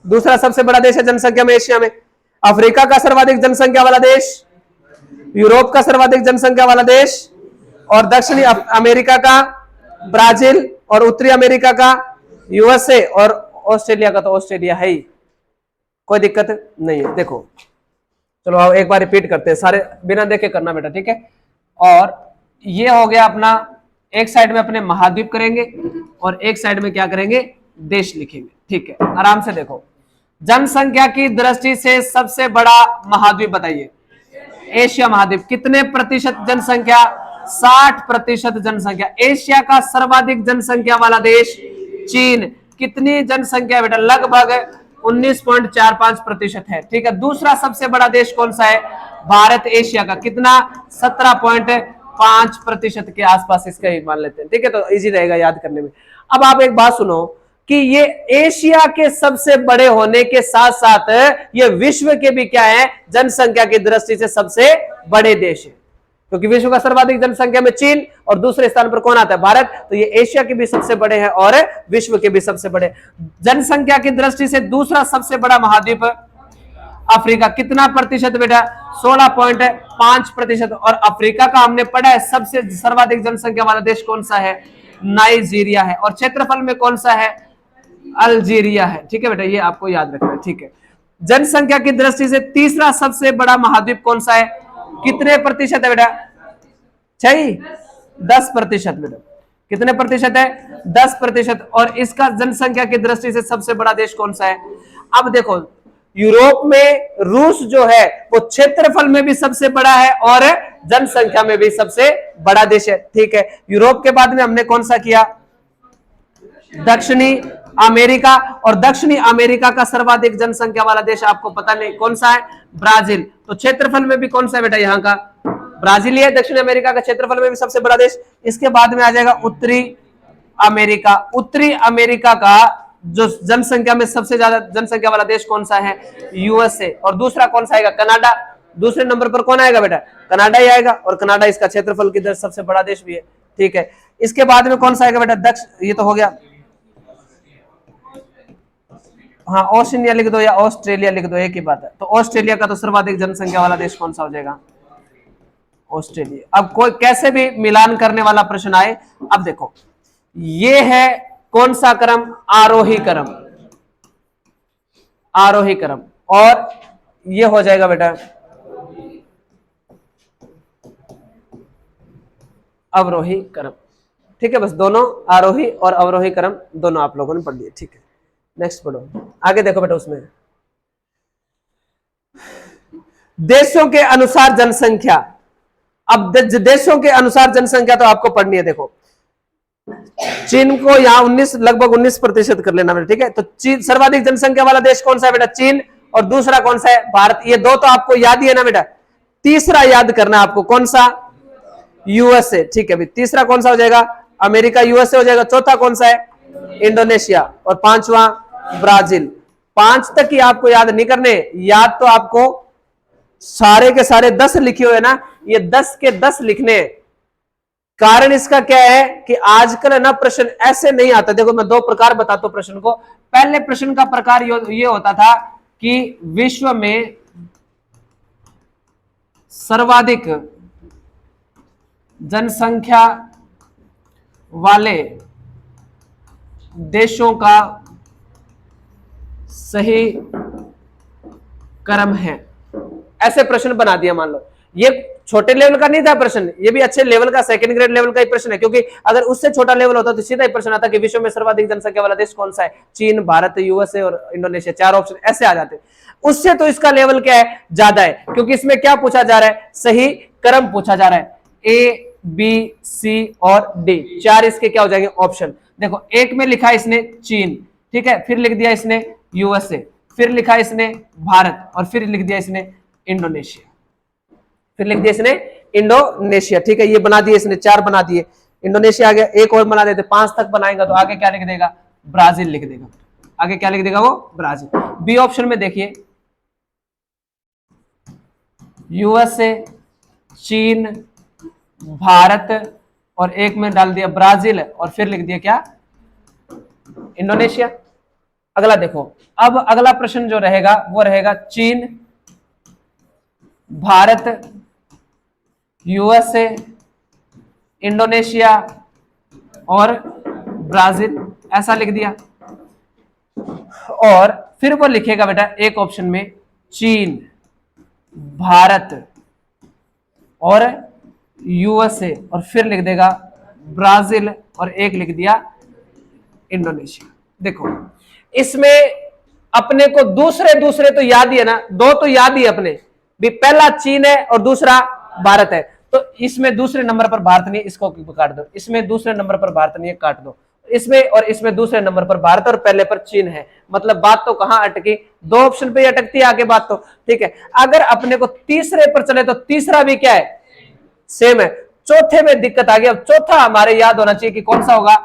दूसरा सबसे बड़ा देश है जनसंख्या में एशिया में। अफ्रीका का सर्वाधिक जनसंख्या वाला देश, यूरोप का सर्वाधिक जनसंख्या वाला देश, और दक्षिणी अमेरिका का ब्राजील, और उत्तरी अमेरिका का यूएसए, और ऑस्ट्रेलिया का तो ऑस्ट्रेलिया है ही, कोई दिक्कत नहीं है। देखो चलो आओ एक बार रिपीट करते हैं, सारे बिना देखे करना बेटा। ठीक है, और ये हो गया अपना, एक साइड में अपने महाद्वीप करेंगे और एक साइड में क्या करेंगे, देश लिखेंगे। ठीक है, आराम से देखो, जनसंख्या की दृष्टि से सबसे बड़ा महाद्वीप बताइए, एशिया महाद्वीप, कितने प्रतिशत जनसंख्या, 60% जनसंख्या। एशिया का सर्वाधिक जनसंख्या वाला देश चीन, कितनी जनसंख्या बेटा, लगभग 19.45% है। ठीक है, दूसरा सबसे बड़ा देश कौन सा है, भारत, एशिया का, कितना, 17.5% के आसपास इसका ही मान लेते हैं। ठीक है, तो इजी रहेगा याद करने में। अब आप एक बात सुनो कि ये एशिया के सबसे बड़े होने के साथ साथ ये विश्व के भी क्या है, जनसंख्या की दृष्टि से सबसे बड़े देश है, क्योंकि विश्व का सर्वाधिक जनसंख्या में चीन और दूसरे स्थान पर कौन आता है, भारत। तो ये एशिया के भी सबसे बड़े हैं और विश्व के भी सबसे बड़े। जनसंख्या की दृष्टि से दूसरा सबसे बड़ा महाद्वीप अफ्रीका, कितना प्रतिशत बेटा, 16.5%। और अफ्रीका का हमने पढ़ा है सबसे सर्वाधिक जनसंख्या वाला देश कौन सा है, नाइजीरिया है, और क्षेत्रफल में कौन सा है, अल्जीरिया है। ठीक है बेटा, ये आपको याद रखना है। ठीक है, जनसंख्या की दृष्टि से तीसरा सबसे बड़ा महाद्वीप कौन सा है, कितने प्रतिशत है बेटा, 10% बेटा, कितने प्रतिशत है, 10%। और इसका जनसंख्या की दृष्टि से सबसे बड़ा देश कौन सा है। अब देखो यूरोप में रूस जो है वो क्षेत्रफल में भी सबसे बड़ा है और जनसंख्या में भी सबसे बड़ा देश है। ठीक है, यूरोप के बाद में हमने कौन सा किया, दक्षिणी अमेरिका, और दक्षिणी अमेरिका का सर्वाधिक जनसंख्या वाला देश आपको पता नहीं कौन सा है, ब्राजील। तो क्षेत्रफल में भी कौन सा है बेटा, यहाँ का ब्राजील है, दक्षिण अमेरिका का क्षेत्रफल में भी सबसे बड़ा देश। इसके बाद में आ जाएगा उत्तरी अमेरिका। उत्तरी अमेरिका का जो जनसंख्या में सबसे ज्यादा जनसंख्या वाला देश कौन सा है? यूएसए। और दूसरा कौन सा आएगा? कनाडा। दूसरे नंबर पर कौन आएगा बेटा? कनाडा ही आएगा, और कनाडा इसका क्षेत्रफल की दर सबसे बड़ा देश भी है। ठीक है, इसके बाद में कौन सा आएगा बेटा? ये तो हो गया। हाँ, ऑस्ट्रेलिया लिख दो या ऑस्ट्रेलिया लिख दो, एक ही बात है। तो ऑस्ट्रेलिया का तो सर्वाधिक जनसंख्या वाला देश कौन सा हो जाएगा? ऑस्ट्रेलिया। अब कोई कैसे भी मिलान करने वाला प्रश्न आए, अब देखो ये है कौन सा क्रम? आरोही क्रम। आरोही क्रम। और ये हो जाएगा बेटा अवरोही क्रम। ठीक है, बस दोनों आरोही और अवरोही क्रम दोनों आप लोगों ने पढ़ लिए। ठीक है, नेक्स्ट पढ़ो, आगे देखो बेटा। उसमें देशों के अनुसार जनसंख्या। अब देशों के अनुसार जनसंख्या तो आपको पढ़नी है। देखो चीन को यहाँ 19 लगभग 19% कर लेना बेटा। ठीक है, तो चीन सर्वाधिक जनसंख्या वाला देश कौन सा है बेटा? चीन। और दूसरा कौन सा है? भारत। ये दो तो आपको याद ही है ना बेटा। तीसरा याद करना है आपको, कौन सा? यूएसए। ठीक है, तीसरा कौन सा हो जाएगा? अमेरिका, यूएसए हो जाएगा। चौथा कौन सा है? इंडोनेशिया। और पांचवा ब्राजील। 5 तक ही आपको याद नहीं करने, याद तो आपको सारे के सारे 10 लिखे हुए ना, ये 10 के 10 लिखने। कारण इसका क्या है कि आजकल ना प्रश्न ऐसे नहीं आता। देखो मैं 2 प्रकार बताता हूं प्रश्न को। पहले प्रश्न का प्रकार ये होता था कि विश्व में सर्वाधिक जनसंख्या वाले देशों का सही क्रम है, ऐसे प्रश्न बना दिया। मान लो ये छोटे लेवल का नहीं था प्रश्न, ये भी अच्छे लेवल का, सेकंड ग्रेड लेवल का ही प्रश्न है। क्योंकि अगर उससे छोटा लेवल होता तो सीधा ही प्रश्न आता कि विश्व में सर्वाधिक जनसंख्या वाला देश कौन सा है? चीन, भारत, यूएसए और इंडोनेशिया। 4 ऑप्शन ऐसे आ जाते। उससे तो इसका लेवल क्या है? ज्यादा है, क्योंकि इसमें क्या पूछा जा रहा है? सही क्रम पूछा जा रहा है। ए, बी, सी और डी, 4 इसके क्या हो जाएंगे? ऑप्शन। देखो एक में लिखा इसने चीन, ठीक है, फिर लिख दिया इसने यूएसए, फिर लिखा इसने भारत, और फिर लिख दिया इसने इंडोनेशिया। फिर लिख दिया इसने इंडोनेशिया। ठीक है, ये बना दिए इसने, 4 बना दिए। इंडोनेशिया आ गया, एक और बना देते, 5 तक बनाएगा तो आगे क्या लिख देगा? ब्राजील लिख देगा। आगे क्या लिख देगा वो? ब्राजील। बी ऑप्शन में देखिए यूएसए, चीन, भारत, और एक में डाल दिया ब्राजील, और फिर लिख दिया क्या? इंडोनेशिया। अगला देखो, अब अगला प्रश्न जो रहेगा वो रहेगा चीन, भारत, यूएसए, इंडोनेशिया और ब्राजील, ऐसा लिख दिया। और फिर वो लिखेगा बेटा एक ऑप्शन में चीन, भारत और यूएसए, और फिर लिख देगा ब्राजील, और एक लिख दिया इंडोनेशिया। देखो इसमें अपने को दूसरे तो याद ही है ना, 2 तो याद ही अपने भी, पहला चीन है और दूसरा भारत है। तो इसमें दूसरे नंबर पर भारत नहीं, इसको काट दो। इसमें दूसरे नंबर पर भारत नहीं है, काट दो। इसमें और इसमें दूसरे नंबर पर भारत और पहले पर चीन है। मतलब बात तो कहां अटकी? 2 ऑप्शन पे ही अटकती है आगे बात तो। ठीक है, अगर अपने को तीसरे पर चले तो तीसरा भी क्या है? सेम है। चौथे में दिक्कत आ गई। अब चौथा हमारे याद होना चाहिए कि कौन सा होगा?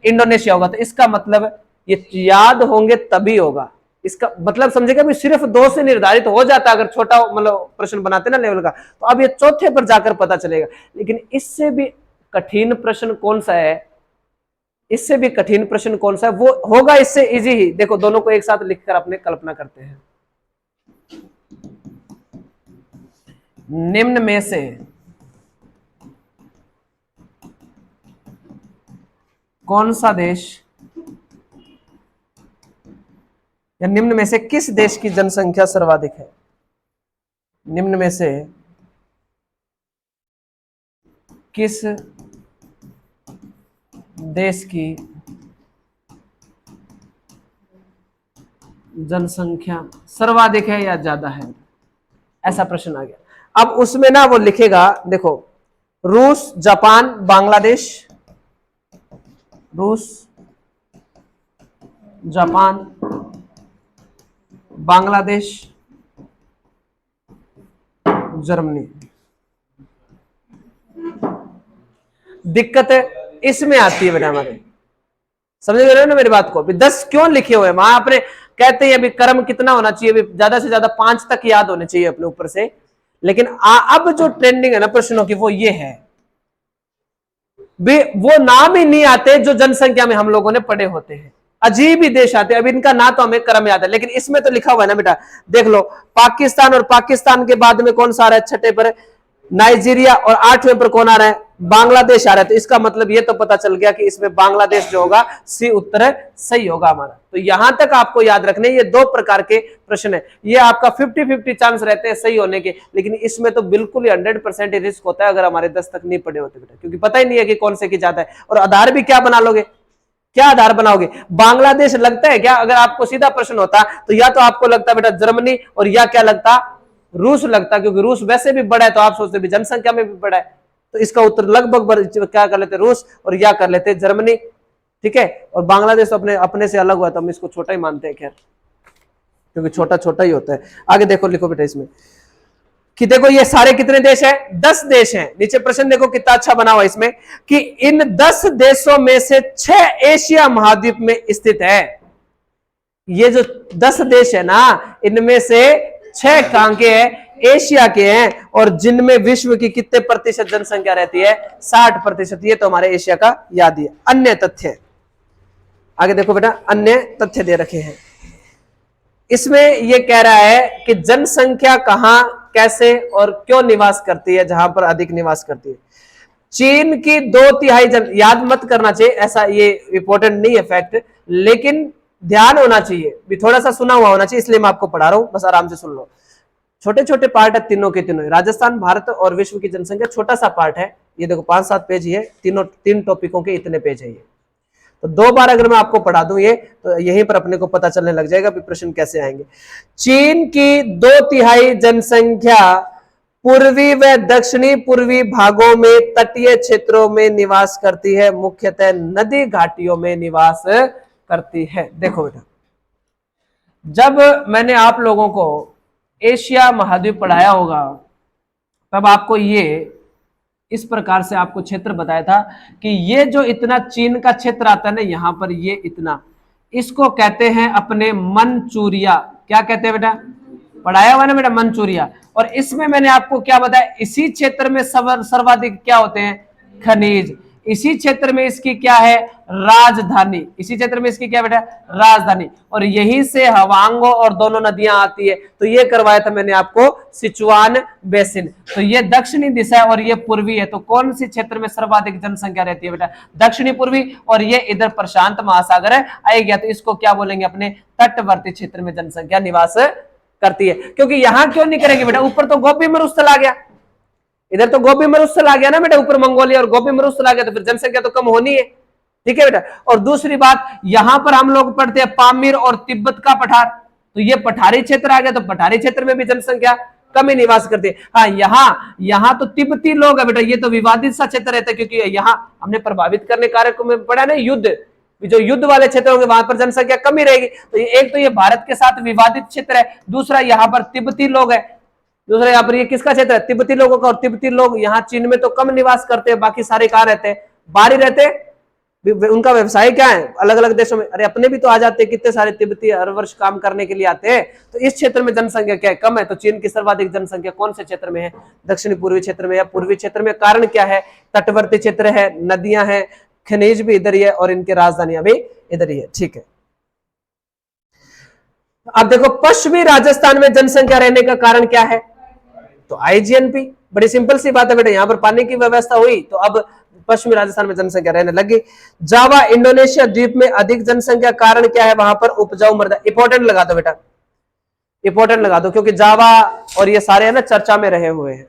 इंडोनेशिया होगा। तो इसका मतलब ये याद होंगे तभी होगा। इसका मतलब समझेगा भी, सिर्फ 2 से निर्धारित हो जाता अगर छोटा मतलब प्रश्न बनाते ना लेवल का, तो अब ये चौथे पर जाकर पता चलेगा। लेकिन इससे भी कठिन प्रश्न कौन सा है? इससे भी कठिन प्रश्न कौन सा है? वो होगा इससे इजी ही। देखो दोनों को एक साथ लिखकर अपने कल्पना करते हैं। निम्न में से कौन सा देश या निम्न में से किस देश की जनसंख्या सर्वाधिक है? निम्न में से किस देश की जनसंख्या सर्वाधिक है या ज्यादा है? ऐसा प्रश्न आ गया। अब उसमें ना वो लिखेगा, देखो रूस, जापान, बांग्लादेश, रूस, जापान, बांग्लादेश, जर्मनी। दिक्कत इसमें आती है बेटा हमारे, समझ रहे हो ना मेरी बात को? अभी 10 क्यों लिखे हुए हैं वहां अपने, कहते हैं अभी कर्म कितना होना चाहिए, अभी ज्यादा से ज्यादा 5 तक याद होने चाहिए अपने ऊपर से, लेकिन अब जो ट्रेंडिंग है ना प्रश्नों की वो ये है, वो नाम ही नहीं आते जो जनसंख्या में हम लोगों ने पढ़े होते हैं, अजीब ही देश आते हैं। अब इनका ना तो हमें क्रम याद है, लेकिन इसमें तो लिखा हुआ है ना बेटा, देख लो पाकिस्तान, और पाकिस्तान के बाद में कौन सा आ रहा है छठे पर, नाइजीरिया, और 8वें पर कौन आ रहा है, बांग्लादेश आ रहा है। तो इसका मतलब ये तो पता चल गया कि इसमें बांग्लादेश जो होगा सी उत्तर सही होगा हमारा। तो यहां तक आपको याद रखने, ये 2 प्रकार के प्रश्न है, ये आपका 50-50 चांस रहते हैं सही होने के, लेकिन इसमें तो बिल्कुल ही 100% रिस्क होता है अगर हमारे 10 तक नहीं पढ़े होते बेटा, क्योंकि पता ही नहीं है कि कौन से की ज्यादा है। और आधार भी क्या बना लोगे, क्या आधार बनाओगे, बांग्लादेश लगता है क्या? अगर आपको सीधा प्रश्न होता तो या तो आपको लगता बेटा जर्मनी, और या क्या लगता, रूस लगता, क्योंकि रूस वैसे भी बड़ा है, तो आप सोचते भी जनसंख्या में भी बड़ा है, तो इसका उत्तर लगभग क्या कर लेते, रूस, और या कर लेते जर्मनी, ठीक है। और बांग्लादेश तो अपने अपने से अलग हुआ, तो हम इसको छोटा ही मानते हैं, खैर क्योंकि छोटा छोटा ही होता है। आगे देखो, लिखो बेटा इसमें कि देखो ये सारे कितने देश हैं, 10 देश हैं। नीचे प्रश्न देखो कितना अच्छा बना हुआ इसमें, कि इन 10 देशों में से 6 एशिया महाद्वीप में स्थित है। ये जो 10 देश है ना, इनमें से 6 कहां के हैं, एशिया के हैं, और जिनमें विश्व की कितने प्रतिशत जनसंख्या रहती है, 60%। ये तो हमारे एशिया का याद ही है। अन्य तथ्य, आगे देखो बेटा, अन्य तथ्य दे रखे हैं इसमें। ये कह रहा है कि जनसंख्या कहां, कैसे और क्यों निवास करती है, जहां पर अधिक निवास करती है। चीन की 2/3 याद मत करना चाहिए ऐसा, ये इंपॉर्टेंट नहीं है फैक्ट, लेकिन ध्यान होना चाहिए, भी थोड़ा सा सुना हुआ होना चाहिए, इसलिए मैं आपको पढ़ा रहा हूं, बस आराम से सुन लो। छोटे छोटे पार्ट है तीनों के तीनों, राजस्थान, भारत और विश्व की जनसंख्या छोटा सा पार्ट है। ये देखो 5-7 पेज ही है, 3 टॉपिकों के इतने पेज है ये। तो 2 बार अगर मैं आपको पढ़ा दूं ये, तो यहीं पर अपने को पता चलने लग जाएगा भी प्रश्न कैसे आएंगे। चीन की 2/3 जनसंख्या पूर्वी व दक्षिणी पूर्वी भागों में तटीय क्षेत्रों में निवास करती है, मुख्यतः नदी घाटियों में निवास करती है। देखो बेटा, जब मैंने आप लोगों को एशिया महाद्वीप पढ़ाया होगा, तब आपको ये इस प्रकार से आपको क्षेत्र बताया था कि ये जो इतना चीन का क्षेत्र आता है ना, यहां पर ये इतना, इसको कहते हैं अपने मंचूरिया। क्या कहते हैं बेटा, पढ़ाया हुआ ना बेटा, मंचूरिया। और इसमें मैंने आपको क्या बताया, इसी क्षेत्र में सर्वाधिक क्या होते हैं, खनिज। इसी क्षेत्र में इसकी क्या है, राजधानी। इसी क्षेत्र में इसकी क्या बेटा, राजधानी। और यहीं से हवांगो और दोनों नदियां आती है। तो ये करवाया था मैंने आपको सिचुआन बेसिन। तो ये दक्षिणी दिशा है और ये पूर्वी है। तो कौन सी क्षेत्र में सर्वाधिक जनसंख्या रहती है बेटा, दक्षिणी पूर्वी। और ये इधर प्रशांत महासागर है आएगा, तो इसको क्या बोलेंगे, अपने तटवर्ती क्षेत्र में जनसंख्या निवास करती है। क्योंकि यहां क्यों नहीं करेंगे बेटा, ऊपर तो गोपी मरुस्थल आ गया, इधर तो गोपी मरुस्थल आ गया ना बेटा, ऊपर मंगोलिया और गोपी मरुस्थल आ गया, तो फिर जनसंख्या तो कम होनी है, ठीक है बेटा। और दूसरी बात, यहां पर हम लोग पढ़ते हैं पामीर और तिब्बत का पठार, तो ये पठारी क्षेत्र आ गया, तो पठारी क्षेत्र में भी जनसंख्या कम ही निवास करती है। हाँ, यहां तो तिब्बती लोग है बेटा, ये तो विवादित सा क्षेत्र रहता है, क्योंकि यहां हमने प्रभावित करने कार्यक्रम में पढ़ा ना, युद्ध, जो युद्ध वाले क्षेत्र होंगे वहां पर जनसंख्या कम ही रहेगी। तो एक तो ये भारत के साथ विवादित क्षेत्र है, दूसरा यहाँ पर तिब्बती लोग है, दूसरा यहाँ पर ये किसका क्षेत्र है, तिब्बती लोगों का। और तिब्बती लोग यहाँ चीन में तो कम निवास करते हैं, बाकी सारे कहाँ रहते हैं, बाहर ही रहते हैं। उनका व्यवसाय क्या है, अलग अलग देशों में। अरे अपने भी तो आ जाते हैं, कितने सारे तिब्बती हर वर्ष काम करने के लिए आते हैं। तो इस क्षेत्र में जनसंख्या क्या है, कम है। तो चीन की सर्वाधिक जनसंख्या कौन से क्षेत्र में है, दक्षिणी पूर्वी क्षेत्र में या पूर्वी क्षेत्र में। कारण क्या है, तटवर्ती क्षेत्र है, नदियां हैं, खनिज भी इधर ही है, और इनकी राजधानियां भी इधर ही है, ठीक है। अब देखो पश्चिमी राजस्थान में जनसंख्या रहने का कारण क्या है, तो आईजीएनपी। बड़ी सिंपल सी बात है बेटा, यहां पर पानी की व्यवस्था हुई तो अब पश्चिमी राजस्थान में जनसंख्या रहने लगी। जावा इंडोनेशिया द्वीप में अधिक जनसंख्या, कारण क्या है, वहां पर उपजाऊ मृदा। इंपॉर्टेंट लगा दो बेटा, इंपॉर्टेंट लगा दो, क्योंकि जावा और ये सारे है ना चर्चा में रहे हुए हैं।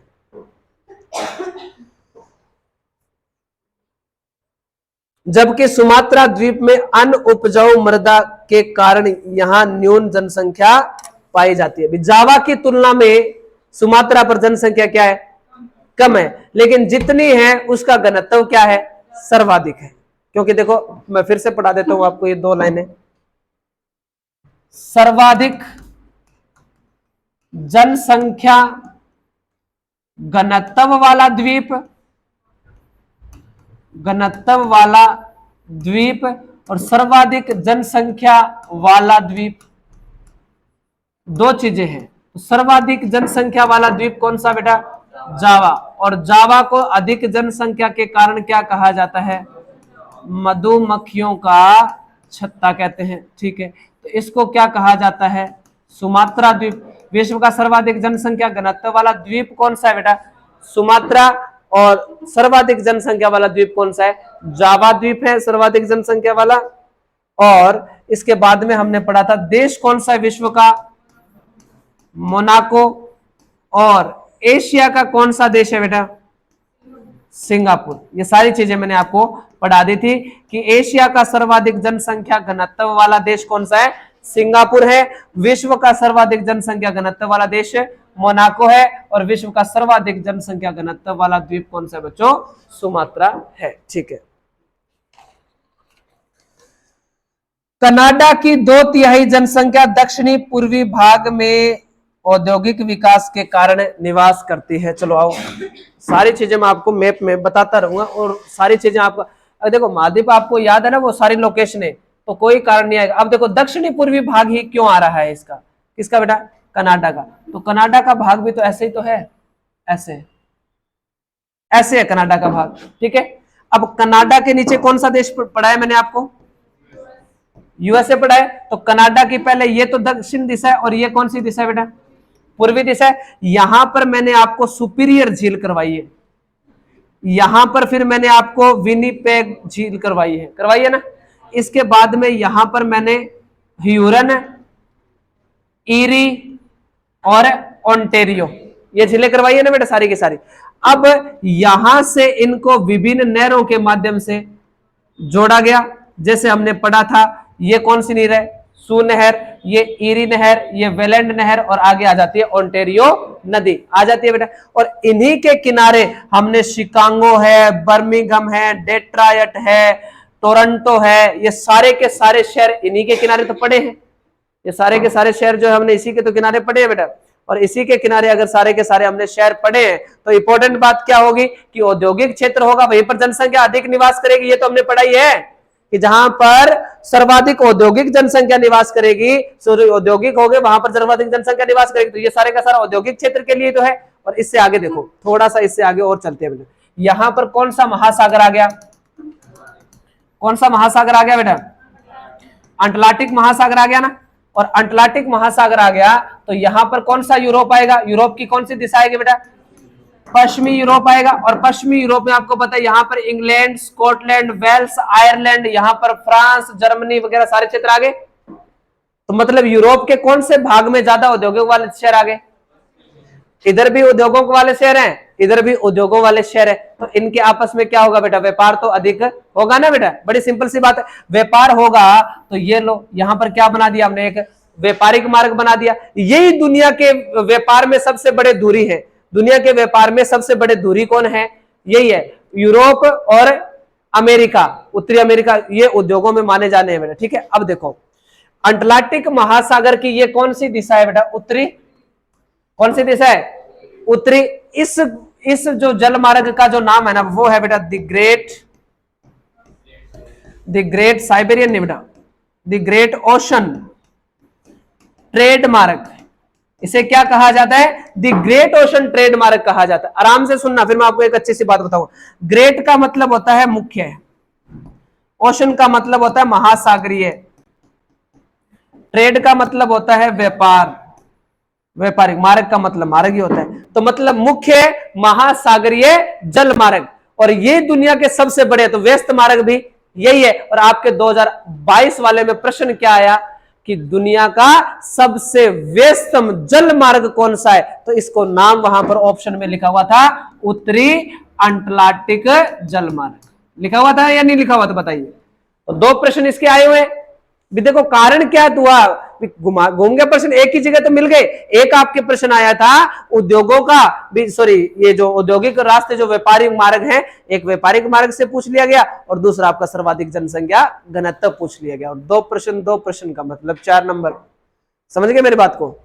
जबकि सुमात्रा द्वीप में अनउपजाऊ मृदा के कारण यहां न्यून जनसंख्या पाई जाती है। जावा की तुलना में सुमात्रा पर जनसंख्या क्या है, कम है, लेकिन जितनी है उसका घनत्व क्या है, सर्वाधिक है। क्योंकि देखो मैं फिर से पढ़ा देता हूं आपको ये 2 लाइनें। सर्वाधिक जनसंख्या घनत्व वाला द्वीप, घनत्व वाला द्वीप, और सर्वाधिक जनसंख्या वाला द्वीप, दो चीजें हैं। तो सर्वाधिक जनसंख्या वाला द्वीप कौन सा बेटा? जावा। और जावा को अधिक जनसंख्या के कारण क्या कहा जाता है? मधुमक्खियों का छत्ता कहते हैं। ठीक है, तो इसको क्या कहा जाता है? सुमात्रा द्वीप। विश्व का सर्वाधिक जनसंख्या घनत्व वाला द्वीप कौन सा है बेटा? सुमात्रा। और सर्वाधिक जनसंख्या वाला द्वीप कौन सा है? जावा द्वीप है सर्वाधिक जनसंख्या वाला। और इसके बाद में हमने पढ़ा था देश कौन सा है विश्व का? मोनाको। और एशिया का कौन सा देश है बेटा? सिंगापुर। ये सारी चीजें मैंने आपको पढ़ा दी थी कि एशिया का सर्वाधिक जनसंख्या घनत्व वाला देश कौन सा है? सिंगापुर है। विश्व का सर्वाधिक जनसंख्या घनत्व वाला देश मोनाको है। और विश्व का सर्वाधिक जनसंख्या घनत्व वाला द्वीप कौन सा है बच्चों? सुमात्रा है। ठीक है, कनाडा की 2/3 जनसंख्या दक्षिणी पूर्वी भाग में औद्योगिक विकास के कारण निवास करती है। चलो आओ, सारी चीजें मैं आपको मैप में बताता रहूंगा और सारी चीजें आपको, अगर देखो महाद्वीप आपको याद है ना वो सारी लोकेशन है, तो कोई कारण नहीं आएगा। अब देखो दक्षिणी पूर्वी भाग ही क्यों आ रहा है इसका? किसका बेटा? कनाडा का। तो कनाडा का भाग भी तो ऐसे ही तो है, ऐसे ऐसे है कनाडा का भाग। ठीक है, अब कनाडा के नीचे कौन सा देश पढ़ा है मैंने आपको? यूएसए पढ़ा है। तो कनाडा की पहले ये तो दक्षिण दिशा है और ये कौन सी दिशा है बेटा? पूर्वी दिशा है। यहां पर मैंने आपको सुपीरियर झील करवाई है, यहां पर फिर मैंने आपको विनिपेग झील करवाई है ना। इसके बाद में यहां पर मैंने ह्यूरन, ईरी और ओंटेरियो ये झीलें करवाई है ना बेटा, सारी की सारी। अब यहां से इनको विभिन्न नहरों के माध्यम से जोड़ा गया। जैसे हमने पढ़ा था ये कौन सी नहर है? सू नहर, ये ईरी नहर, ये वेलेंड नहर और आगे आ जाती है ओंटेरियो नदी आ जाती है बेटा। और इन्हीं के किनारे हमने शिकागो है, बर्मिंघम है, डेट्रॉयट है, टोरंटो है, ये सारे के सारे शहर इन्हीं के किनारे तो पड़े हैं। ये सारे के सारे शहर जो है हमने इसी के तो किनारे पड़े हैं बेटा। और इसी के किनारे अगर सारे के सारे हमने शहर पढ़े हैं तो इंपॉर्टेंट बात क्या होगी कि औद्योगिक क्षेत्र होगा, वहीं पर जनसंख्या अधिक निवास करेगी। ये तो हमने पढ़ाई है कि जहां पर सर्वाधिक औद्योगिक जनसंख्या निवास करेगी, औद्योगिक हो गए वहां पर सर्वाधिक जनसंख्या निवास करेगी। तो ये सारे का सारा औद्योगिक क्षेत्र के लिए तो है। और इससे आगे देखो, थोड़ा सा इससे आगे और चलते हैं बेटा। यहां पर कौन सा महासागर आ गया? कौन सा महासागर आ गया बेटा? अटलांटिक महासागर आ गया ना। और अटलांटिक महासागर आ गया तो यहां पर कौन सा यूरोप आएगा? यूरोप की कौन सी दिशा आएगी बेटा? पश्चिमी यूरोप आएगा। और पश्चिमी यूरोप में आपको पता है यहां पर इंग्लैंड, स्कॉटलैंड, वेल्स, आयरलैंड, यहां पर फ्रांस, जर्मनी वगैरह सारे क्षेत्र आ गए। तो मतलब यूरोप के कौन से भाग में ज्यादा उद्योगों वाले शहर आ गए? इधर भी उद्योगों वाले शहर हैं, इधर भी उद्योगों वाले शहर है। तो इनके आपस में क्या होगा बेटा? व्यापार तो अधिक होगा ना बेटा। बड़ी सिंपल सी बात है, व्यापार होगा तो ये लो यहां पर क्या बना दिया हमने? एक व्यापारिक मार्ग बना दिया। यही दुनिया के व्यापार में सबसे बड़े दूरी है। दुनिया के व्यापार में सबसे बड़े दूरी कौन है? यही है, यूरोप और अमेरिका, उत्तरी अमेरिका, ये उद्योगों में माने जाने हैं बेटा। ठीक है, अब देखो अटलांटिक महासागर की ये कौन सी दिशा है बेटा? उत्तरी। कौन सी दिशा है? उत्तरी। इस जो जल मार्ग का जो नाम है ना वो है बेटा द ग्रेट साइबेरियन नहीं बेटा, द ग्रेट ओशन ट्रेड मार्ग। इसे क्या कहा जाता है? द ग्रेट ओशन ट्रेड मार्ग कहा जाता है। आराम से सुनना, फिर मैं आपको एक अच्छी सी बात बताऊंगा। ग्रेट का मतलब होता है मुख्य, ओशन का मतलब होता है महासागरीय, ट्रेड का मतलब होता है व्यापार, व्यापारिक, मार्ग का मतलब मार्ग ही होता है। तो मतलब मुख्य महासागरीय जल मार्ग, और ये दुनिया के सबसे बड़े, तो व्यस्त मार्ग भी यही है। और आपके 2022 वाले में प्रश्न क्या आया कि दुनिया का सबसे व्यस्तम जल मार्ग कौन सा है? तो इसको नाम वहां पर ऑप्शन में लिखा हुआ था उत्तरी अटलांटिक जल मार्ग। लिखा हुआ था या नहीं लिखा हुआ था बताइए। तो दो प्रश्न इसके आए हुए भी। देखो कारण क्या हुआ, घूम गया प्रश्न, एक ही जगह तो मिल गए। एक आपके प्रश्न आया था उद्योगों का भी, सॉरी ये जो औद्योगिक रास्ते जो व्यापारिक मार्ग है, एक व्यापारिक मार्ग से पूछ लिया गया और दूसरा आपका सर्वाधिक जनसंख्या घनत्व पूछ लिया गया। और दो प्रश्न का मतलब 4 नंबर। समझ गए मेरी बात को?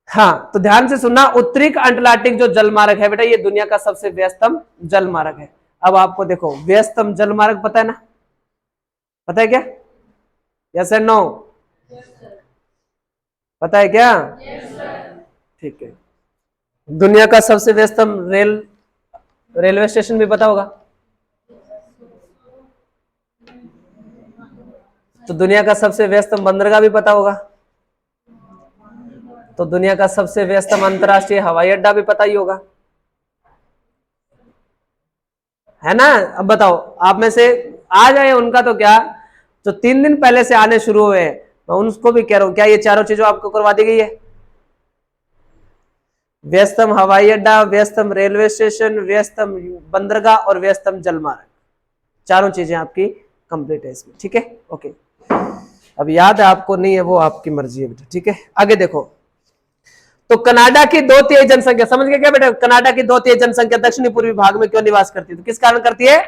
हाँ, तो ध्यान से सुनना, उत्तरी अटलांटिक जो जल मार्ग है बेटा ये दुनिया का सबसे व्यस्तम जल मार्ग है। अब आपको देखो व्यस्तम जल मार्ग पता है ना, पता है क्या? Yes and no? पता है क्या? ठीक है। दुनिया का सबसे व्यस्तम रेलवे स्टेशन भी पता होगा। तो दुनिया का सबसे व्यस्तम बंदरगाह भी पता होगा। तो दुनिया का सबसे व्यस्तम अंतरराष्ट्रीय हवाई अड्डा भी पता ही होगा, है ना? अब बताओ, आप में से आ जाए उनका तो क्या, जो 3 दिन पहले से आने शुरू हुए हैं, मैं उनको भी कह रहा हूं, क्या ये चारों चीजों आपको करवा दी गई है? व्यस्तम हवाई अड्डा, व्यस्तम रेलवे स्टेशन, व्यस्तम बंदरगाह और व्यस्तम जलमार्ग, चारों चीजें आपकी कंप्लीट है इसमें। ठीक है, ओके। अब याद है आपको नहीं है वो आपकी मर्जी है बेटा। ठीक है, आगे देखो। तो कनाडा की 2/3 जनसंख्या, समझ गए क्या बेटा? कनाडा की 2/3 जनसंख्या दक्षिणी पूर्वी भाग में क्यों निवास करती है? तो किस कारण करती है?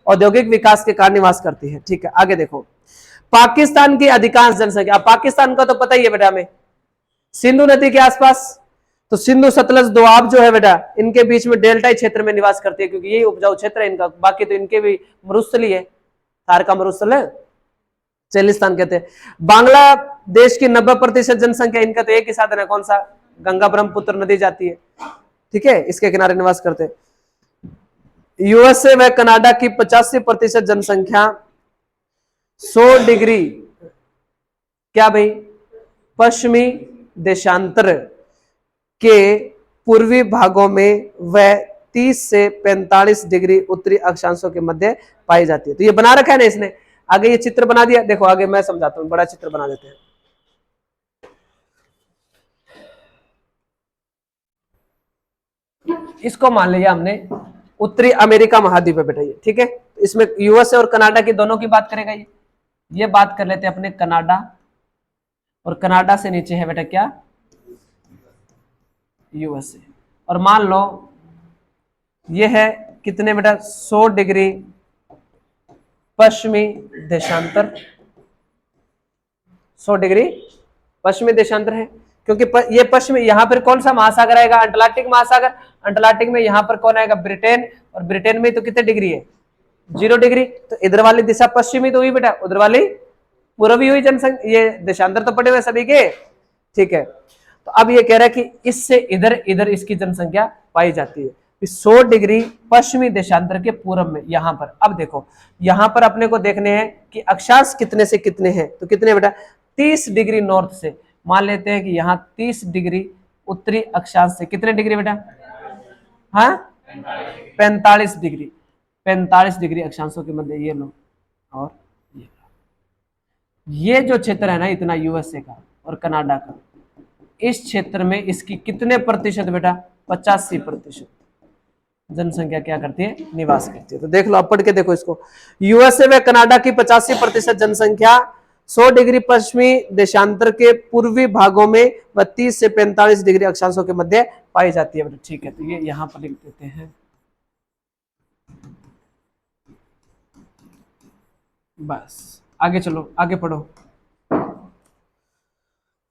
औद्योगिक विकास के कारण निवास करती है। ठीक है, आगे देखो। पाकिस्तान की अधिकांश जनसंख्या, पाकिस्तान का तो पता ही है बेटा हमें, सिंधु नदी के आसपास। तो सिंधु सतलज दोआब जो है बेटा, इनके बीच में डेल्टाई क्षेत्र में निवास करती है, क्योंकि यही उपजाऊ क्षेत्र है इनका। बाकी तो इनके भी मरुस्थली है, थार का मरुस्थल है, चेलिस्तान कहते हैं। बांग्लादेश की 90% जनसंख्या, इनका तो एक ही साधन है, कौन सा? गंगा ब्रह्मपुत्र नदी जाती है, ठीक है, इसके किनारे निवास करते हैं। यूएसए व कनाडा की 85% जनसंख्या 100 डिग्री, क्या भाई, पश्चिमी देशांतर के पूर्वी भागों में व 30 से 45 डिग्री उत्तरी अक्षांशों के मध्य पाई जाती है। तो ये बना रखा है ना इसने, आगे ये चित्र बना दिया। देखो आगे मैं समझाता हूं, बड़ा चित्र बना देते हैं। इसको मान लिया हमने उत्तरी अमेरिका महाद्वीप है बेटा ये, ठीक है। इसमें यूएसए और कनाडा की दोनों की बात करेगा ये बात कर लेते हैं अपने कनाडा, और कनाडा से नीचे है बेटा क्या? यूएसए। और मान लो ये है कितने बेटा? 100 डिग्री पश्चिमी देशांतर, 100 डिग्री पश्चिमी देशांतर है, क्योंकि ये पश्चिमी, यहां पर कौन सा महासागर आएगा? अंटार्कटिक महासागर। अंटार्कटिक में यहां पर कौन आएगा? ब्रिटेन। और ब्रिटेन में तो कितने डिग्री है? 0 डिग्री। तो इधर वाली दिशा पश्चिमी तो हुई बेटा, उधर वाली पूर्वी हुई। जनसंख्या ये देशांतर तो पड़े हुए सभी के, ठीक है। तो अब ये कह रहा है कि इससे इधर इधर इसकी जनसंख्या पाई जाती है 100 डिग्री पश्चिमी देशांतर के पूर्व में। यहां पर अब देखो, यहां पर अपने को देखने हैं कि अक्षांश कितने से कितने हैं। तो कितने बेटा? 30 डिग्री नॉर्थ से, मान लेते हैं कि यहाँ 30 डिग्री उत्तरी अक्षांश से कितने डिग्री बेटा? हाँ, 45 डिग्री, 45 डिग्री अक्षांशों के मध्य ये लो। और ये जो क्षेत्र है ना इतना यूएसए का और कनाडा का, इस क्षेत्र में इसकी कितने प्रतिशत बेटा? 85% जनसंख्या क्या करती है? निवास करती है। तो देख लो, अब पढ़ के देखो इसको। यूएसए व कनाडा की 85% जनसंख्या 100 डिग्री पश्चिमी देशांतर के पूर्वी भागों में व 30 से 45 डिग्री अक्षांशों के मध्य पाई जाती है। ठीक है, तो ये यहां पर लिख देते हैं। बस आगे चलो, आगे पढ़ो।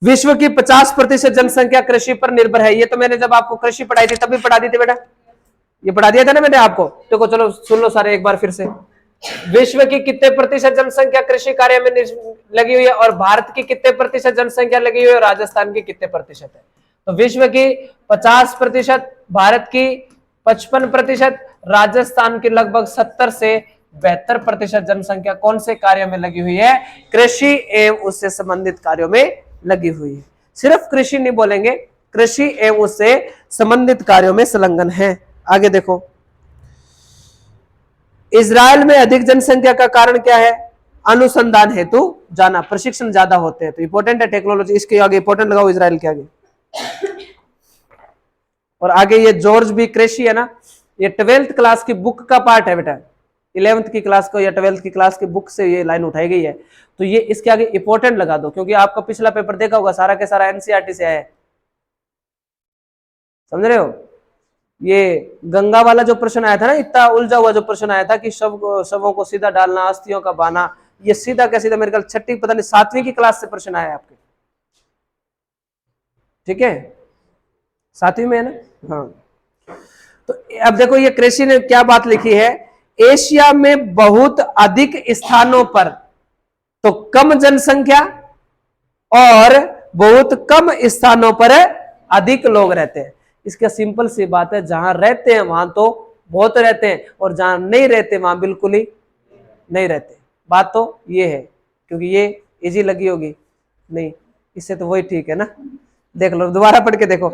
विश्व की 50% जनसंख्या कृषि पर निर्भर है। ये तो मैंने जब आपको कृषि पढ़ाई थी तभी पढ़ा दी थी बेटा, ये पढ़ा दिया था ना मैंने आपको। देखो चलो सुन लो सारे एक बार फिर से। विश्व की कितने प्रतिशत जनसंख्या कृषि कार्य में लगी हुई है, और भारत की कितने प्रतिशत जनसंख्या लगी हुई है, और राजस्थान की कितने प्रतिशत है? तो विश्व की 50%, भारत की 55%, राजस्थान की लगभग 70 से 72% जनसंख्या कौन से कार्य में लगी हुई है? कृषि एवं उससे संबंधित कार्यों में लगी हुई है। सिर्फ कृषि नहीं बोलेंगे, कृषि एवं उससे संबंधित कार्यों में संलग्न है। आगे देखो, इजराइल में अधिक जनसंख्या का कारण क्या है? अनुसंधान हेतु जाना, प्रशिक्षण ज्यादा होते हैं, तो इंपॉर्टेंट है टेक्नोलॉजी। इसके आगे इंपॉर्टेंट लगाओ, इजराइल के आगे। और आगे ये जॉर्ज बी क्रेशी है ना, ये 12th क्लास की बुक का पार्ट है बेटा, 11th की क्लास को या 12th की क्लास की बुक से ये लाइन उठाई गई है। तो ये इसके आगे इंपॉर्टेंट लगा दो, क्योंकि आपका पिछला पेपर देखा होगा, सारा के सारा एनसीईआरटी से आया है, समझ रहे हो? ये गंगा वाला जो प्रश्न आया था ना, इतना उलझा हुआ जो प्रश्न आया था कि शवों को सीधा डालना, अस्थियों का बहाना, ये सीधा क्या सीधा मेरे ख्याल 6ठी पता नहीं 7वीं की क्लास से प्रश्न आया है आपके, ठीक है, 7वीं में है ना। हाँ, तो अब देखो ये क्रेशी ने क्या बात लिखी है एशिया में बहुत अधिक स्थानों पर, तो कम जनसंख्या और बहुत कम स्थानों पर अधिक लोग रहते हैं। इसका सिंपल सी बात है, जहां रहते हैं वहां तो बहुत रहते हैं और जहां नहीं रहते वहां बिल्कुल ही नहीं रहते। बात तो ये है, क्योंकि ये इजी लगी होगी नहीं, इससे तो वही ठीक है ना। देख लो, दोबारा पढ़ के देखो।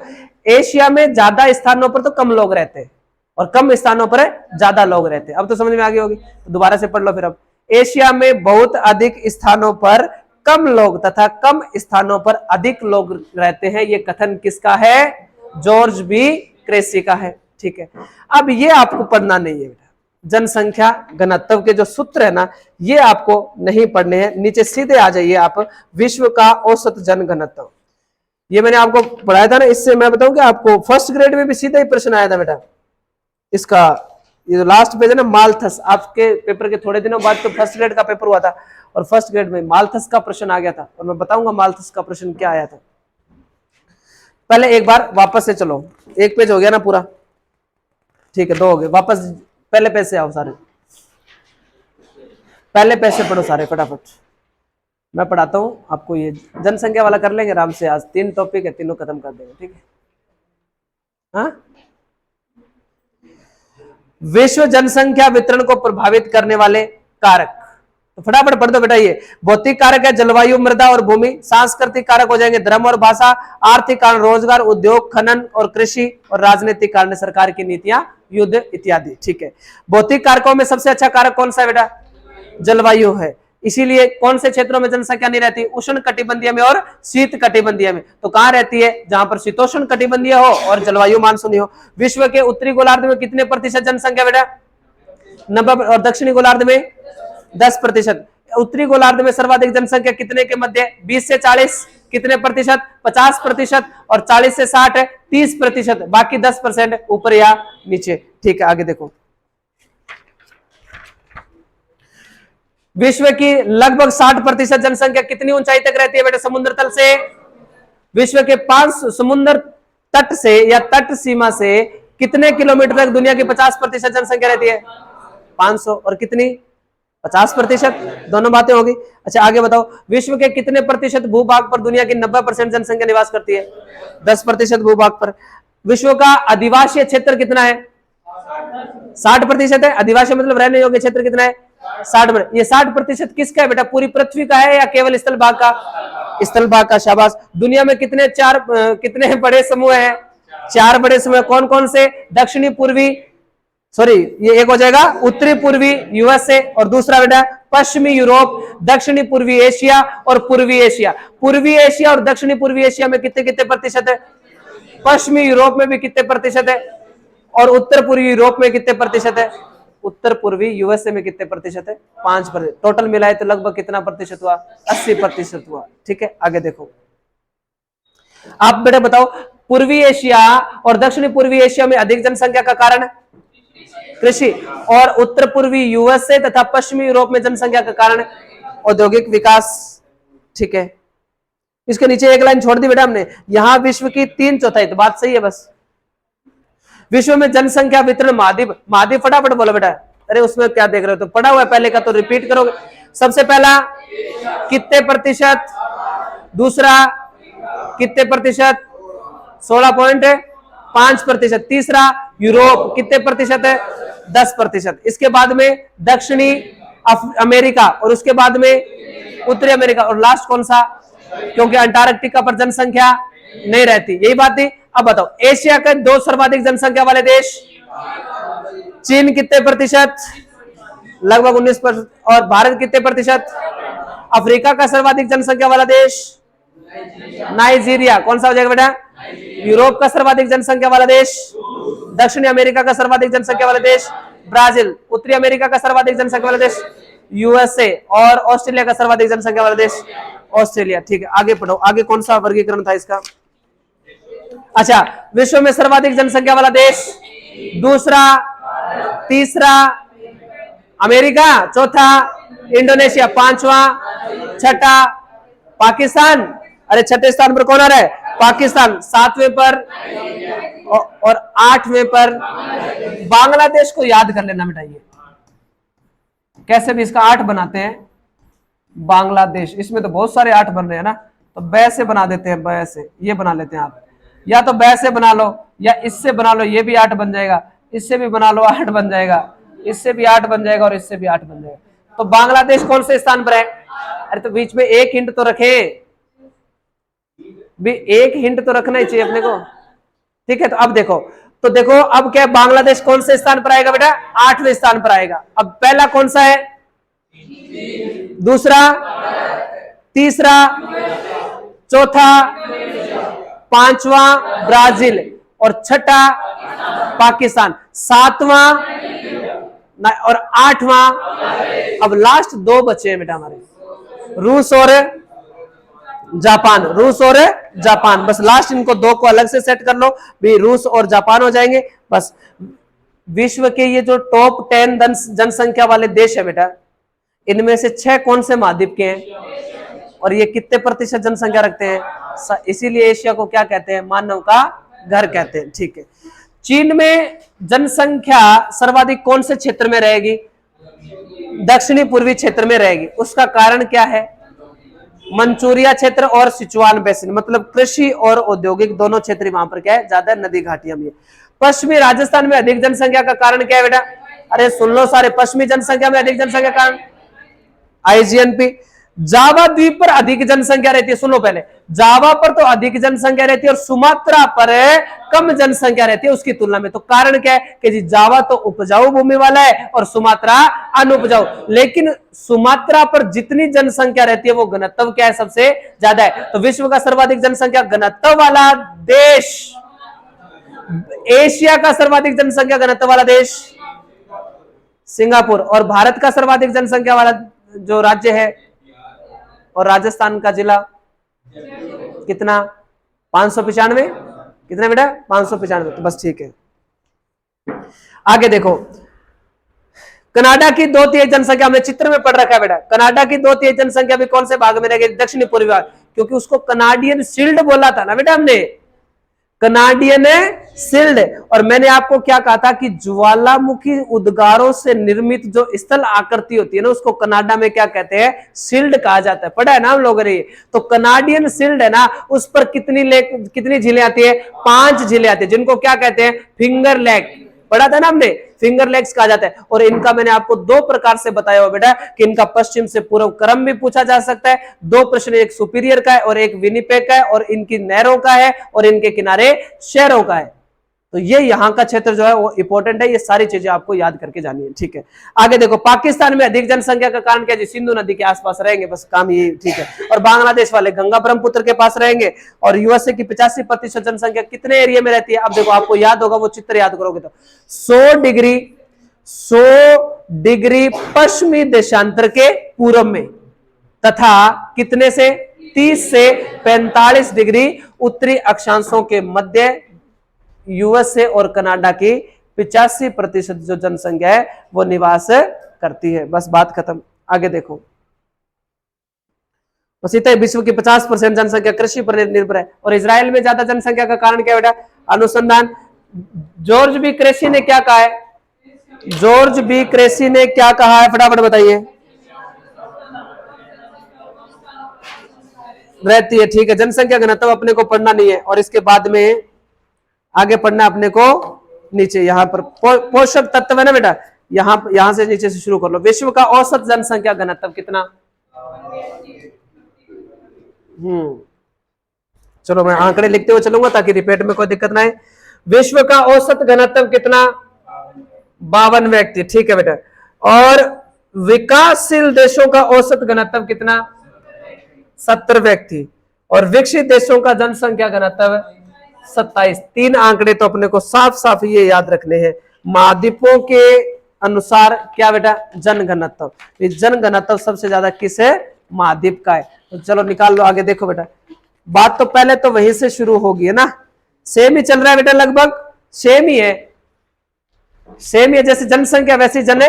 एशिया में ज्यादा स्थानों पर तो कम लोग रहते हैं और कम स्थानों पर ज्यादा लोग रहते हैं। अब तो समझ में आ गई होगी, तो दोबारा से पढ़ लो फिर। अब एशिया में बहुत अधिक स्थानों पर कम लोग तथा कम स्थानों पर अधिक लोग रहते हैं, ये कथन किसका है? जॉर्ज बी क्रेसी का है। ठीक है, अब ये आपको पढ़ना नहीं है। जनसंख्या घनत्व के जो सूत्र है ना, ये आपको नहीं पढ़ने हैं। नीचे सीधे आ जाइए आप, विश्व का औसत जन घनत्व। ये मैंने आपको पढ़ाया था ना, इससे मैं बताऊं कि आपको फर्स्ट ग्रेड में भी सीधा ही प्रश्न आया था बेटा इसका। ये जो लास्ट पेज है ना, मालथस, आपके पेपर के थोड़े दिनों बाद तो फर्स्ट ग्रेड का पेपर हुआ था और फर्स्ट ग्रेड में मालथस का प्रश्न आ गया था, और मैं बताऊंगा मालथस का प्रश्न क्या आया था। पहले एक बार वापस से चलो, एक पेज हो गया ना पूरा, ठीक है, 2 हो गए। वापस पहले पेज से आओ सारे, पहले पेज से पढ़ो सारे फटाफट। मैं पढ़ाता हूं आपको। ये जनसंख्या वाला कर लेंगे आराम से, आज 3 टॉपिक है, तीनों खत्म कर देंगे, ठीक है। हाँ, विश्व जनसंख्या वितरण को प्रभावित करने वाले कारक, तो फटाफट पढ़ दो बेटा। ये भौतिक कारक है, जलवायु, मृदा और भूमि। सांस्कृतिक कारक हो जाएंगे, धर्म और भाषा। आर्थिक कारण, रोजगार, उद्योग, खनन और कृषि। और राजनीतिक कारण, सरकार की नीतियां, युद्ध इत्यादि। ठीक है, भौतिक कारकों में सबसे अच्छा कारक कौन सा है बेटा? जलवायु है। इसीलिए कौन से क्षेत्रों में जनसंख्या नहीं रहती? उष्ण कटिबंधीय में और शीत कटिबंधीय में। तो कहां रहती है? जहां पर शीतोष्ण कटिबंधीय हो और जलवायु मानसूनी हो। विश्व के उत्तरी गोलार्ध में कितने प्रतिशत जनसंख्या बेटा? 90। और दक्षिणी गोलार्ध में 10%। उत्तरी गोलार्ध में सर्वाधिक जनसंख्या कितने के मध्य? 20 से 40। कितने प्रतिशत? 50%। और 40 से 60 30%। बाकी 10% ऊपर या नीचे। ठीक है, आगे देखो। विश्व की लगभग 60% जनसंख्या कितनी ऊंचाई तक रहती है बेटा? समुद्र तल से। विश्व के 5 समुद्र तट से या तट सीमा से कितने किलोमीटर तक दुनिया की 50% जनसंख्या रहती है? 500। और कितनी? 50%। दोनों बातें होगी। अच्छा, आगे बताओ। विश्व के कितने प्रतिशत भूभाग पर दुनिया की 90% जनसंख्या निवास करती है? 10% भूभाग पर। विश्व का अधिवासीय क्षेत्र कितना है? 60% है। अधिवासी मतलब रहने योग्य क्षेत्र कितना है? 60। ये 60% किसका है बेटा? पूरी पृथ्वी का है या केवल स्थल भाग का? स्थल भाग का। शाबाश। दुनिया में कितने बड़े समूह हैं? 4 बड़े समूह। कौन कौन से? दक्षिणी पूर्वी, सॉरी ये एक हो जाएगा, उत्तरी पूर्वी यूएसए, और दूसरा बेटा पश्चिमी यूरोप, दक्षिणी पूर्वी एशिया और पूर्वी एशिया। पूर्वी एशिया और दक्षिणी पूर्वी एशिया में कितने कितने प्रतिशत है? पश्चिमी यूरोप में भी कितने प्रतिशत है? और उत्तर पूर्वी यूरोप में कितने प्रतिशत है? उत्तर पूर्वी यूएसए में कितने प्रतिशत है? 5%। टोटल मिलाए तो लगभग कितना प्रतिशत हुआ? 80% हुआ। ठीक है, आगे देखो। आप बेटा बताओ, पूर्वी एशिया और दक्षिणी पूर्वी एशिया में अधिक जनसंख्या का कारण कृषि, और उत्तर पूर्वी यूएसए तथा पश्चिमी यूरोप में जनसंख्या का कारण औद्योगिक विकास। ठीक है, इसके नीचे एक लाइन छोड़ दी बेटा हमने, यहां विश्व की 3/4, तो बात सही है। बस विश्व में जनसंख्या वितरण महाद्वीप। महाद्वीप फटाफट बोलो बेटा। अरे उसमें क्या देख रहे हो? तो पढ़ा हुआ है पहले का, तो रिपीट करोगे। सबसे पहला कितने प्रतिशत? दूसरा कितने प्रतिशत? 16.5%। तीसरा यूरोप कितने प्रतिशत है? 10%। इसके बाद में दक्षिणी अमेरिका, और उसके बाद में उत्तरी अमेरिका, और लास्ट कौन सा? क्योंकि अंटार्कटिका पर जनसंख्या नहीं रहती। यही बात थी। अब बताओ, एशिया के 2 सर्वाधिक जनसंख्या वाले देश। चीन कितने प्रतिशत? लगभग 19%। और भारत कितने प्रतिशत? अफ्रीका का सर्वाधिक जनसंख्या वाला देश नाइजीरिया। कौन सा हो जाएगा बेटा? यूरोप का सर्वाधिक जनसंख्या वाला देश दक्षिणी अमेरिका का सर्वाधिक जनसंख्या वाला देश ब्राजील। उत्तरी अमेरिका का सर्वाधिक जनसंख्या वाला देश यूएसए। और ऑस्ट्रेलिया का सर्वाधिक जनसंख्या वाला देश ऑस्ट्रेलिया। ठीक है, आगे पढ़ो। आगे कौन सा वर्गीकरण था इसका? अच्छा, विश्व में सर्वाधिक जनसंख्या वाला देश, दूसरा, तीसरा अमेरिका, चौथा इंडोनेशिया, पांचवा, छठा पाकिस्तान। अरे छठे स्थान पर कौन आ रहा है? पाकिस्तान। 7वें पर और 8वें पर बांग्लादेश को याद कर लेना बेटा। ये कैसे भी इसका 8 बनाते हैं। बांग्लादेश, इसमें तो बहुत सारे 8 बन रहे हैं ना, तो बै से बना देते हैं, बै से ये बना लेते हैं आप, या तो बै से बना लो या इससे बना लो, ये भी 8 बन जाएगा, इससे भी बना लो 8 बन जाएगा, इससे भी 8 बन जाएगा और इससे भी 8 बन जाएगा। तो बांग्लादेश कौन से स्थान पर है? अरे तो बीच में एक हिंट तो रखे भी, एक हिंट तो रखना ही चाहिए अपने को, ठीक है। तो अब देखो, तो देखो अब क्या, बांग्लादेश कौन से स्थान पर आएगा बेटा? 8वें स्थान पर आएगा। अब पहला कौन सा है? दूसरा, तीसरा, चौथा, पांचवा ब्राजील और छठा पाकिस्तान, सातवां और आठवां। अब लास्ट 2 बचे हैं बेटा हमारे, रूस और जापान, रूस और जापान, बस लास्ट इनको 2 को अलग से सेट कर लो भी, रूस और जापान हो जाएंगे बस। विश्व के ये जो टॉप 10 जनसंख्या वाले देश है बेटा, इनमें से 6 कौन से महाद्वीप के हैं और ये कितने प्रतिशत जनसंख्या रखते हैं? इसीलिए एशिया को क्या कहते हैं? मानव का घर कहते हैं, ठीक है। चीन में जनसंख्या सर्वाधिक कौन से क्षेत्र में रहेगी? दक्षिणी पूर्वी क्षेत्र में रहेगी। उसका कारण क्या है? मंचूरिया क्षेत्र और सिचुआन बेसिन, मतलब कृषि और औद्योगिक दोनों क्षेत्र वहां पर क्या है? ज्यादा नदी घाटियां भी है। पश्चिमी राजस्थान में अधिक जनसंख्या का कारण क्या है बेटा? अरे सुन लो सारे, पश्चिमी जनसंख्या में अधिक जनसंख्या कारण आईजीएनपी। जावा द्वीप पर अधिक जनसंख्या रहती है, सुनो पहले, जावा पर तो अधिक जनसंख्या रहती है और सुमात्रा पर कम जनसंख्या रहती है उसकी तुलना में। तो कारण क्या है कि जी जावा तो उपजाऊ भूमि वाला है और सुमात्रा अनुपजाऊ, लेकिन सुमात्रा पर जितनी जनसंख्या रहती है वो घनत्व क्या है? सबसे ज्यादा है। तो विश्व का सर्वाधिक जनसंख्या घनत्व वाला देश, एशिया का सर्वाधिक जनसंख्या घनत्व वाला देश सिंगापुर, और भारत का सर्वाधिक जनसंख्या वाला जो राज्य है और राजस्थान का जिला कितना? 595, कितना बेटा? 595, तो बस ठीक है। आगे देखो, कनाडा की 2/3 जनसंख्या हमने चित्र में पढ़ रखा है बेटा, कनाडा की 2/3 जनसंख्या भी कौन से भाग में रहेगी? दक्षिणी पूर्वी भाग, क्योंकि उसको कनाडियन शील्ड बोला था ना बेटा हमने, कनाडियन शील्ड। और मैंने आपको क्या कहा था कि ज्वालामुखी उद्गारों से निर्मित जो स्थल आकृति होती है ना, उसको कनाडा में क्या कहते हैं? शील्ड कहा जाता है, पढ़ा है ना हम लोगों ने। तो कनाडियन शील्ड है ना, उस पर कितनी झीलें आती है? 5 झीलें आती है, जिनको क्या कहते हैं? फिंगर लेक, पढ़ा था ना हमने, फिंगर लेग्स कहा जाता है। और इनका मैंने आपको 2 प्रकार से बताया हुआ बेटा कि इनका पश्चिम से पूर्व क्रम भी पूछा जा सकता है। 2 प्रश्न, एक सुपीरियर का है और एक विनिपेग का है, और इनकी नहरों का है और इनके किनारे शहरों का है। तो ये यहाँ का क्षेत्र जो है वो इंपॉर्टेंट है, ये सारी चीजें आपको याद करके जानी है, ठीक है। आगे देखो, पाकिस्तान में अधिक जनसंख्या का कारण क्या है? सिंधु नदी के आसपास रहेंगे, बस काम ये, ठीक है। और बांग्लादेश वाले गंगा ब्रह्मपुत्र के पास रहेंगे। और यूएसए की 85% जनसंख्या कितने एरिया में रहती है? अब देखो, आपको याद होगा, वो चित्र याद करोगे तो 100 डिग्री पश्चिमी देशांतर के पूर्व में, तथा कितने से? 30 से 45 डिग्री उत्तरी अक्षांशों के मध्य यूएसए और कनाडा की 85% जो जनसंख्या है वो निवास करती है। बस बात खत्म। आगे देखो, बस इतना, विश्व की 50% जनसंख्या कृषि पर निर्भर है। और इजराइल में ज्यादा जनसंख्या का कारण क्या बेटा? अनुसंधान। जॉर्ज बी क्रेसी ने क्या कहा है? जॉर्ज बी क्रेसी ने क्या कहा है? फटाफट बताइए। रहती है, ठीक है। जनसंख्या घनत्व अपने को पढ़ना नहीं है, और इसके बाद में आगे पढ़ना अपने को नीचे, यहां पर पोषक तत्व है ना बेटा, यहां से नीचे से शुरू कर लो। विश्व का औसत जनसंख्या घनत्व कितना? चलो मैं आंकड़े लिखते हुए चलूंगा ताकि रिपीट में कोई दिक्कत ना आए। विश्व का औसत घनत्व कितना? 52 व्यक्ति, ठीक है बेटा। और विकासशील देशों का औसत घनत्व कितना? 70 व्यक्ति। और विकसित देशों का जनसंख्या घनत्व 27। 3 आंकड़े तो अपने को साफ साफ ये याद रखने हैं। महाद्वीपों के अनुसार क्या बेटा? जन घनत्व। जन घनत्व सबसे ज्यादा किस है? महाद्वीप का है। तो चलो निकाल लो, आगे देखो बेटा। बात तो पहले तो वहीं से शुरू होगी है ना, सेम ही चल रहा है बेटा, लगभग सेम ही है, सेम ही है। जैसे जनसंख्या वैसी जन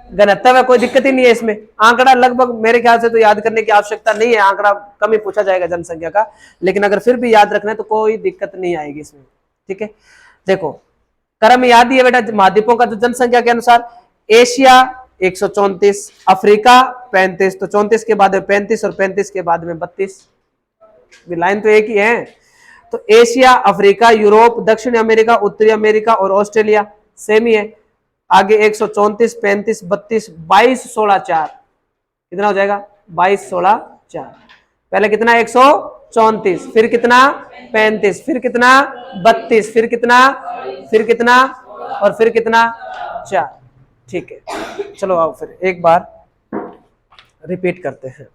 घनत्व है, कोई दिक्कत ही नहीं है इसमें। आंकड़ा लगभग मेरे ख्याल से तो याद करने की आवश्यकता नहीं है, आंकड़ा कम ही पूछा जाएगा जनसंख्या का, लेकिन अगर फिर भी याद रखना है तो कोई दिक्कत नहीं आएगी इसमें, ठीक है। देखो क्रम याद ही है बेटा, महाद्वीपों का जो जनसंख्या के अनुसार एशिया 134, अफ्रीका 35, तो 34 के बाद में 35 और 35 के बाद में 32, लाइन तो एक ही है। तो एशिया, अफ्रीका, यूरोप, दक्षिण अमेरिका, उत्तरी अमेरिका और ऑस्ट्रेलिया सेम ही है। आगे 134, 35, 32, 22, 16, 4 कितना हो जाएगा? 22, 16, 4। पहले कितना? 134, फिर कितना? 35, फिर कितना? 32, फिर कितना? फिर कितना? और फिर कितना? 4। ठीक है, चलो आओ फिर एक बार रिपीट करते हैं।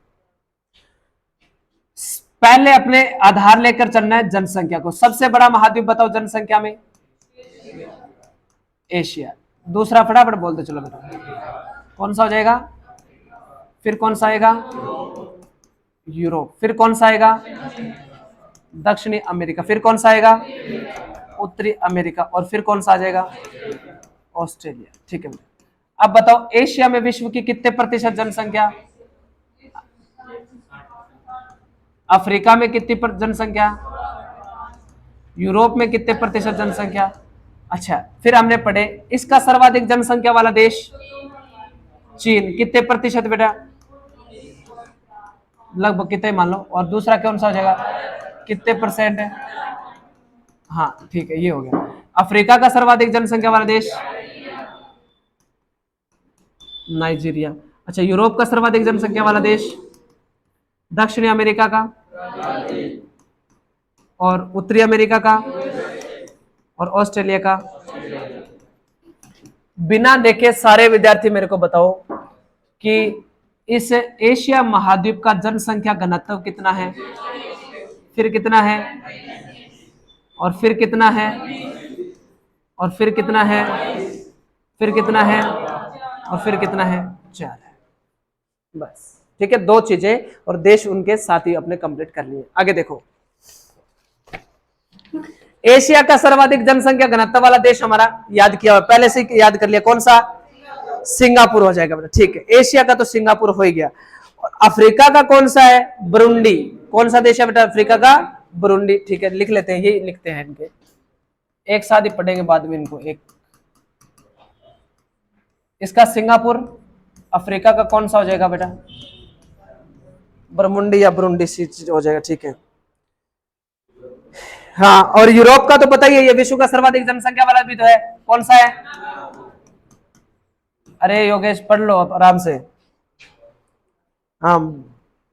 पहले अपने आधार लेकर चलना है जनसंख्या को। सबसे बड़ा महाद्वीप बताओ जनसंख्या में? एशिया। दूसरा फटाफट बोलते चलो बेटा, कौन सा हो जाएगा? फिर कौन सा आएगा? यूरोप। फिर कौन सा आएगा? दक्षिणी अमेरिका। फिर कौन सा आएगा? उत्तरी अमेरिका। और फिर कौन सा आ जाएगा? ऑस्ट्रेलिया। ठीक है, अब बताओ एशिया में विश्व की कितने प्रतिशत जनसंख्या? अफ्रीका में कितनी जनसंख्या? यूरोप में कितने प्रतिशत जनसंख्या? अच्छा, फिर हमने पढ़े इसका सर्वाधिक जनसंख्या वाला देश चीन, कितने प्रतिशत बेटा? लगभग कितने मान लो। और दूसरा कौन सा हो जाएगा? कितने परसेंट है? हाँ ठीक है, ये हो गया। अफ्रीका का सर्वाधिक जनसंख्या वाला देश नाइजीरिया। अच्छा, यूरोप का सर्वाधिक जनसंख्या वाला देश? दक्षिणी अमेरिका का? और उत्तरी अमेरिका का? और ऑस्ट्रेलिया का? बिना देखे सारे विद्यार्थी मेरे को बताओ कि इस एशिया महाद्वीप का जनसंख्या घनत्व कितना है? फिर कितना है? और फिर कितना है? और फिर कितना है? फिर कितना है? और फिर कितना है? 4 है। बस ठीक है, 2 चीजें और देश उनके साथ ही अपने कंप्लीट कर लिए। आगे देखो, एशिया का सर्वाधिक जनसंख्या घनत्व वाला देश हमारा याद किया हुआ, पहले से याद कर लिया, कौन सा? सिंगापुर हो जाएगा बेटा। ठीक है, एशिया का तो सिंगापुर हो ही गया। और अफ्रीका का कौन सा है? बुरुंडी। कौन सा देश है बेटा अफ्रीका का? बुरुंडी। ठीक है, लिख लेते हैं, ये लिखते हैं इनके, एक साथ ही पढ़ेंगे बाद में इनको। एक इसका सिंगापुर, अफ्रीका का कौन सा हो जाएगा बेटा? बरमुंडी या बुरुंडी हो जाएगा। ठीक है, हाँ। और यूरोप का तो पता ही है, ये विश्व का सर्वाधिक जनसंख्या वाला भी तो है, कौन सा है? अरे योगेश पढ़ लो आराम से। हाँ,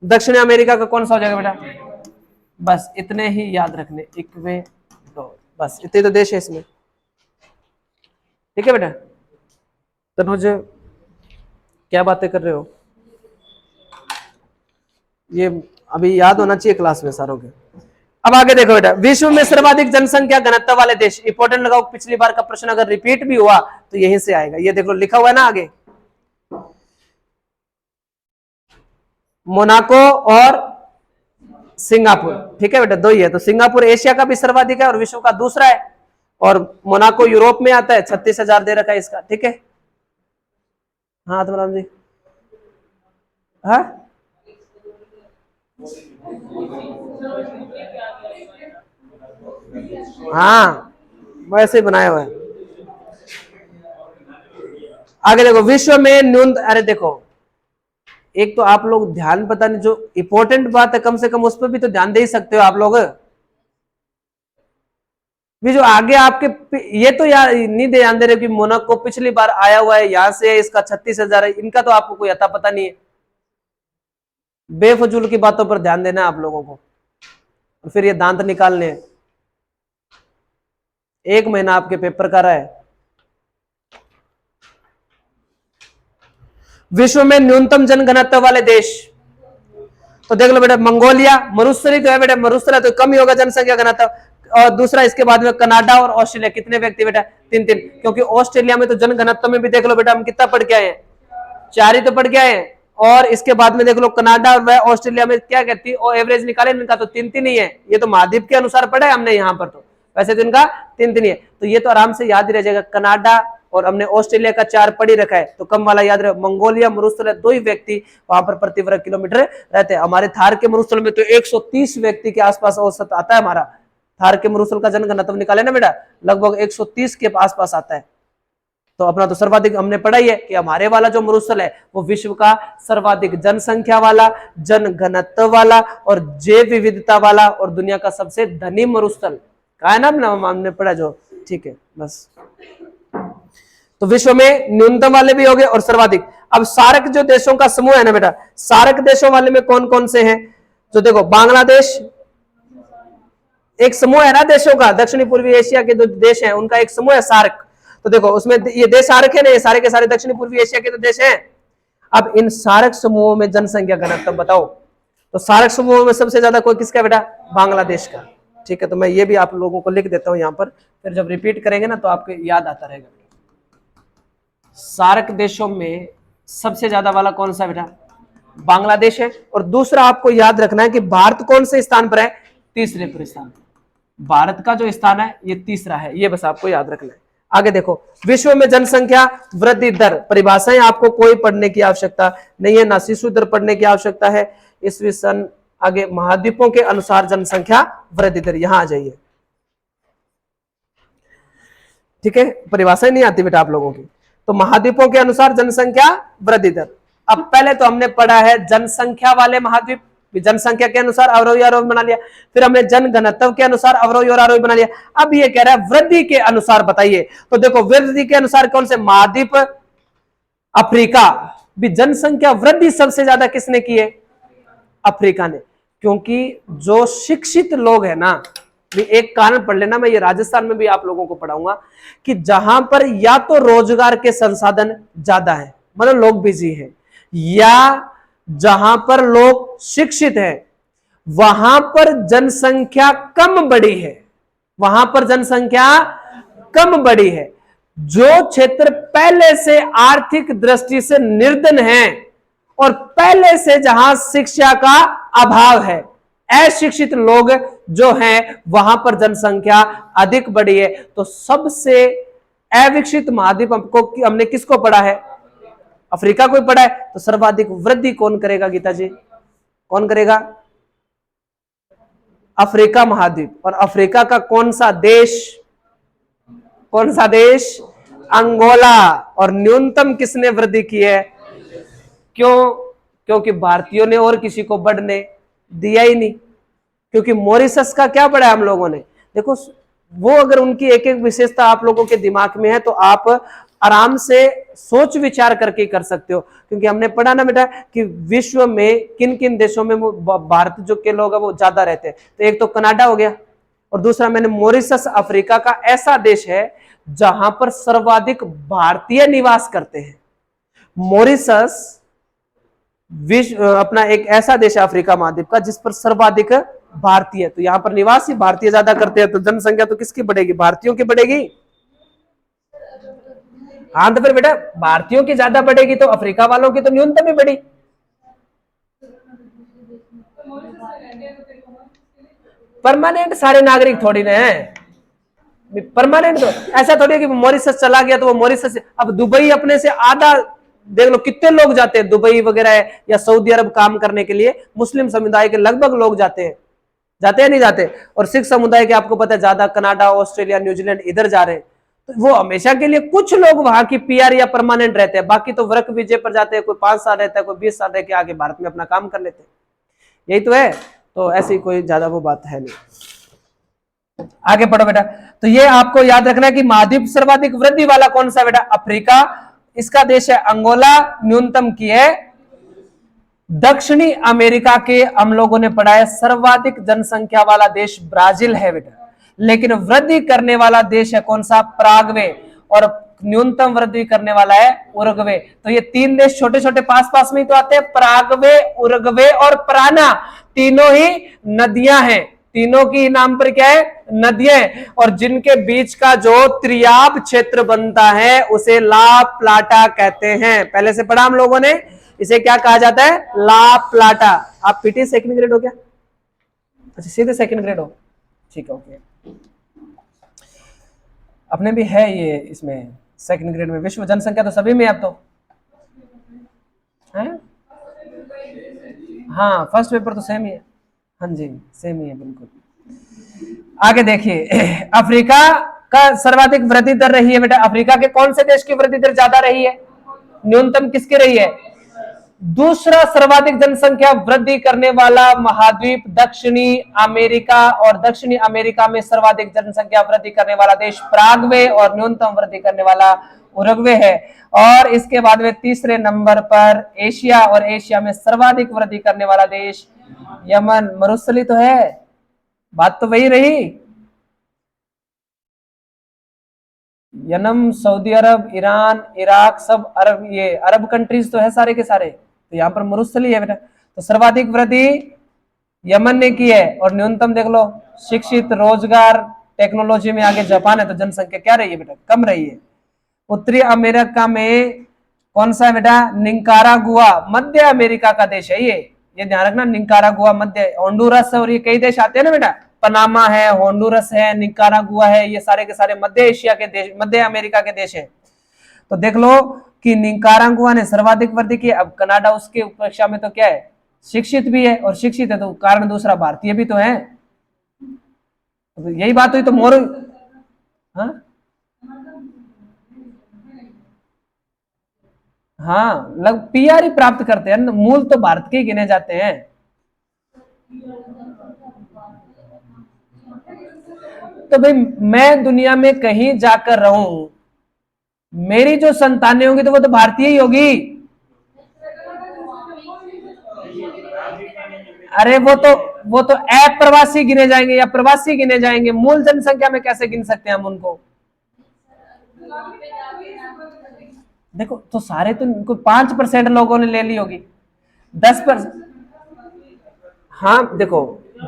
दक्षिण अमेरिका का कौन सा हो जाएगा बेटा? बस इतने ही याद रखने, इक्वेडोर। बस इतने तो देश है इसमें। ठीक है बेटा, तनुज क्या बातें कर रहे हो? ये अभी याद होना चाहिए क्लास में सारों के। अब आगे देखो बेटा, विश्व में सर्वाधिक जनसंख्या घनत्व वाले देश, इंपॉर्टेंट लगाओ, पिछली बार का प्रश्न अगर रिपीट भी हुआ तो यहीं से आएगा। ये देखो लिखा हुआ है ना आगे, मोनाको और सिंगापुर। ठीक है बेटा, 2 ही है। तो सिंगापुर एशिया का भी सर्वाधिक है और विश्व का दूसरा है, और मोनाको यूरोप में आता है। 36,000 दे रखा है इसका। ठीक है, हाँ आत्मराम जी। हाँ हाँ, वैसे ही बनाया हुआ है। आगे देखो, विश्व में न्यूनतम, अरे देखो, एक तो आप लोग ध्यान, पता नहीं, जो इंपॉर्टेंट बात है कम से कम उस पर भी तो ध्यान दे ही सकते हो आप लोग भी। जो आगे आपके ये तो यार नहीं ध्यान दे रहे कि मोनाको पिछली बार आया हुआ है, यहां से इसका 36,000 है, इनका तो आपको कोई अता पता नहीं है। बेफजूल की बातों पर ध्यान देना है आप लोगों को, और फिर ये दांत निकालने हैं। 1 महीना आपके पेपर का रहा है। विश्व में न्यूनतम जनघनत्व वाले देश, तो देख लो बेटा, मंगोलिया, मरुस्थली तो है बेटा, मरुस्थली तो कम ही होगा जनसंख्या घनत्व। और दूसरा इसके बाद में कनाडा और ऑस्ट्रेलिया। कितने व्यक्ति बेटा? 3-3, क्योंकि ऑस्ट्रेलिया में तो जनघनत्व में भी देख लो बेटा हम कितना पढ़ के आए हैं, 4 ही तो पढ़ के आए हैं। और इसके बाद में देख लो कनाडा और वह ऑस्ट्रेलिया में क्या कहती है, और एवरेज निकाले इनका तो 3-3 ही है। ये तो महाद्वीप के अनुसार पढ़ा है हमने यहाँ पर, तो वैसे तो इनका 3-3 ही है। तो ये तो आराम से याद ही रह जाएगा। कनाडा और हमने ऑस्ट्रेलिया का 4 पढ़ ही रखा है, तो कम वाला याद रहे। मंगोलिया, मरुस्थल, 2 ही व्यक्ति वहां पर प्रति वर्ग किलोमीटर रहते हैं। हमारे थार के मरुस्थल में तो 130 व्यक्ति के आसपास औसत आता है हमारा। थार के मरुस्थल का जनघनत्व निकाले ना बेटा, लगभग 130 के आसपास आता है। तो अपना तो सर्वाधिक हमने पढ़ा ही है कि हमारे वाला जो मरुस्थल है वो विश्व का सर्वाधिक जनसंख्या वाला, जन घनत्व वाला और जैव विविधता वाला और दुनिया का सबसे धनी मरुस्थल का है ना, हमने पढ़ा जो। ठीक है, बस तो विश्व में न्यूनतम वाले भी हो गए और सर्वाधिक। अब सार्क जो देशों का समूह है ना बेटा, सार्क देशों वाले में कौन कौन से हैं? तो देखो बांग्लादेश एक समूह है ना देशों का, दक्षिणी पूर्वी एशिया के जो देश हैं उनका एक समूह है सार्क। तो देखो उसमें ये देश सार्क है ना, ये सारे के सारे दक्षिणी पूर्वी एशिया के तो देश हैं। अब इन सार्क समूहों में जनसंख्या घनत्व बताओ। तो सार्क समूहों में सबसे ज्यादा कोई किसका बेटा? बांग्लादेश का। ठीक है, तो मैं ये भी आप लोगों को लिख देता हूं यहां पर, फिर जब रिपीट करेंगे ना तो आपको याद आता रहेगा। सार्क देशों में सबसे ज्यादा वाला कौन सा बेटा? बांग्लादेश है। और दूसरा आपको याद रखना है कि भारत कौन से स्थान पर है? तीसरे पर स्थान। भारत का जो स्थान है ये तीसरा है, ये बस आपको याद रखना है। आगे देखो, विश्व में जनसंख्या वृद्धि दर, परिभाषाएं आपको कोई पढ़ने की आवश्यकता नहीं है, ना शिशु दर पढ़ने की आवश्यकता है। ईस्वी सन आगे महाद्वीपों के अनुसार जनसंख्या वृद्धि दर, यहां आ जाइए। ठीक है, परिभाषाएं नहीं आती बेटा आप लोगों की। तो महाद्वीपों के अनुसार जनसंख्या वृद्धि दर। अब पहले तो हमने पढ़ा है जनसंख्या वाले महाद्वीप, जनसंख्या के अनुसार अवरोही आरोही बना लिया। फिर हमने जन घनत्व के अनुसार अवरोही और आरोही बना लिया। अब ये कह रहा है वृद्धि के अनुसार बताइए। तो देखो वृद्धि के अनुसार कौन से महाद्वीप? अफ्रीका। भी जनसंख्या वृद्धि सबसे ज्यादा किसने की है? अफ्रीका ने। क्योंकि जो शिक्षित लोग हैं ना, भी एक कारण पढ़ लेना, मैं ये राजस्थान में भी आप लोगों को पढ़ाऊंगा कि जहां पर या तो रोजगार के संसाधन ज्यादा है, मतलब लोग बिजी हैं, या जहां पर लोग शिक्षित हैं वहां पर जनसंख्या कम बढ़ी है, वहां पर जनसंख्या कम बढ़ी है। जो क्षेत्र पहले से आर्थिक दृष्टि से निर्धन है और पहले से जहां शिक्षा का अभाव है, अशिक्षित लोग जो हैं वहां पर जनसंख्या अधिक बढ़ी है। तो सबसे अविकसित महाद्वीप हमने किसको पढ़ा है? अफ्रीका को पढ़ा है। तो सर्वाधिक वृद्धि कौन करेगा गीता जी? कौन करेगा? अफ्रीका महाद्वीप। और अफ्रीका का कौन सा देश? कौन सा देश? अंगोला। और न्यूनतम किसने वृद्धि की है? क्यों? क्योंकि भारतीयों ने और किसी को बढ़ने दिया ही नहीं। क्योंकि मॉरिशस का क्या पढ़ा हम लोगों ने? देखो वो अगर उनकी एक एक विशेषता आप लोगों के दिमाग में है तो आप आराम से सोच विचार करके कर सकते हो। क्योंकि हमने पढ़ा ना बेटा कि विश्व में किन किन देशों में वो भारत जो के लोग हैं वो ज्यादा रहते हैं। तो एक तो कनाडा हो गया और दूसरा मैंने मॉरिशस अफ्रीका का ऐसा देश है जहां पर सर्वाधिक भारतीय निवास करते हैं। मॉरिशस विश्व अपना एक ऐसा देश है अफ्रीका महाद्वीप का जिस पर सर्वाधिक भारतीय, तो यहां पर निवासी भारतीय ज्यादा करते हैं। तो जनसंख्या तो किसकी बढ़ेगी? भारतीयों की बढ़ेगी। हाँ तो फिर बेटा भारतीयों की ज्यादा बढ़ेगी तो अफ्रीका वालों की तो न्यूनतम ही बढ़ी। परमानेंट सारे नागरिक थोड़ी ना है, परमानेंट तो ऐसा थोड़ी है कि मॉरिशस चला गया तो वो मॉरिशस। अब दुबई अपने से आधा, देख लो कितने लोग जाते हैं दुबई वगैरह या सऊदी अरब काम करने के लिए। मुस्लिम समुदाय के लगभग लोग जाते हैं, जाते हैं नहीं जाते? और सिख समुदाय के आपको पता है ज्यादा कनाडा, ऑस्ट्रेलिया, न्यूजीलैंड इधर जा रहे हैं। तो वो हमेशा के लिए, कुछ लोग वहां की पीआर या परमानेंट रहते हैं, बाकी तो वर्क वीजे पर जाते हैं। कोई 5 साल रहता है, कोई 20 साल रह के आगे भारत में अपना काम कर लेते हैं। यही तो है। तो ऐसी कोई ज्यादा वो बात है नहीं। आगे पढ़ो बेटा। तो ये आपको याद रखना है कि महाद्वीप सर्वाधिक वृद्धि वाला कौन सा बेटा? अफ्रीका। इसका देश है अंगोला, न्यूनतम की है। दक्षिणी अमेरिका के हम लोगों ने पढ़ा है सर्वाधिक जनसंख्या वाला देश ब्राजील है बेटा। लेकिन वृद्धि करने वाला देश है कौन सा? पराग्वे। और न्यूनतम वृद्धि करने वाला है उरुग्वे। तो ये 3 देश छोटे छोटे पास पास में ही तो आते हैं, पराग्वे, उरुग्वे और पराना। तीनों ही नदियां हैं, तीनों की नाम पर क्या है? नदियां। और जिनके बीच का जो त्रियाब क्षेत्र बनता है उसे ला प्लाटा कहते हैं। पहले से पढ़ा हम लोगों ने, इसे क्या कहा जाता है? ला प्लाटा। आप पीटी सेकंड ग्रेड हो क्या? अच्छा सीधे सेकंड ग्रेड हो, ठीक है ओके। अपने भी है ये इसमें सेकंड ग्रेड में। विश्व जनसंख्या तो सभी में अब तो है। हाँ फर्स्ट पेपर तो सेम ही है। हाँ जी सेम ही है बिल्कुल। आगे देखिए अफ्रीका का सर्वाधिक वृद्धि दर रही है बेटा? अफ्रीका के कौन से देश की वृद्धि दर ज्यादा रही है? न्यूनतम किसकी रही है? दूसरा सर्वाधिक जनसंख्या वृद्धि करने वाला महाद्वीप दक्षिणी अमेरिका, और दक्षिणी अमेरिका में सर्वाधिक जनसंख्या वृद्धि करने वाला देश पराग्वे और न्यूनतम वृद्धि करने वाला उरुग्वे है। और इसके बाद में तीसरे नंबर पर एशिया, और एशिया में सर्वाधिक वृद्धि करने वाला देश यमन। मरुस्थली तो है, बात तो वही रही। यमन, सऊदी अरब, ईरान, इराक, सब अरब, ये अरब कंट्रीज तो है सारे के सारे, तो यहाँ पर मरुस्थली है बेटा। तो सर्वाधिक वृद्धि यमन ने की है, और न्यूनतम देख लो, शिक्षित, रोजगार, टेक्नोलॉजी में आगे जापान है, तो जनसंख्या क्या रही है बेटा? कम रही है। उत्तरी अमेरिका में कौन सा है बेटा? निकारागुआ, मध्य अमेरिका का देश है ये ध्यान रखना। निकारागुआ मध्य, होंडुरस और ये कई देश आते हैं ना बेटा, पनामा है, होंडुरस है, निकारागुआ है, ये सारे के सारे मध्य एशिया के देश, मध्य अमेरिका के देश है। तो देख लो कि निकारागुआ ने सर्वाधिक वृद्धि की। अब कनाडा उसके अपेक्षा में तो क्या है? शिक्षित भी है, और शिक्षित है तो कारण दूसरा भारतीय भी तो है। तो यही बात हुई। तो मोर हाँ लग पीआर ही प्राप्त करते हैं, मूल तो भारत के ही गिने जाते हैं। तो भाई मैं दुनिया में कहीं जाकर रहूं, मेरी जो संतानें होंगी तो वो तो भारतीय ही होगी। अरे वो तो अप्रवासी गिने जाएंगे या प्रवासी गिने जाएंगे, मूल जनसंख्या में कैसे गिन सकते हैं हम उनको? देखो तो सारे तो 5% लोगों ने ले ली होगी, 10%। हाँ देखो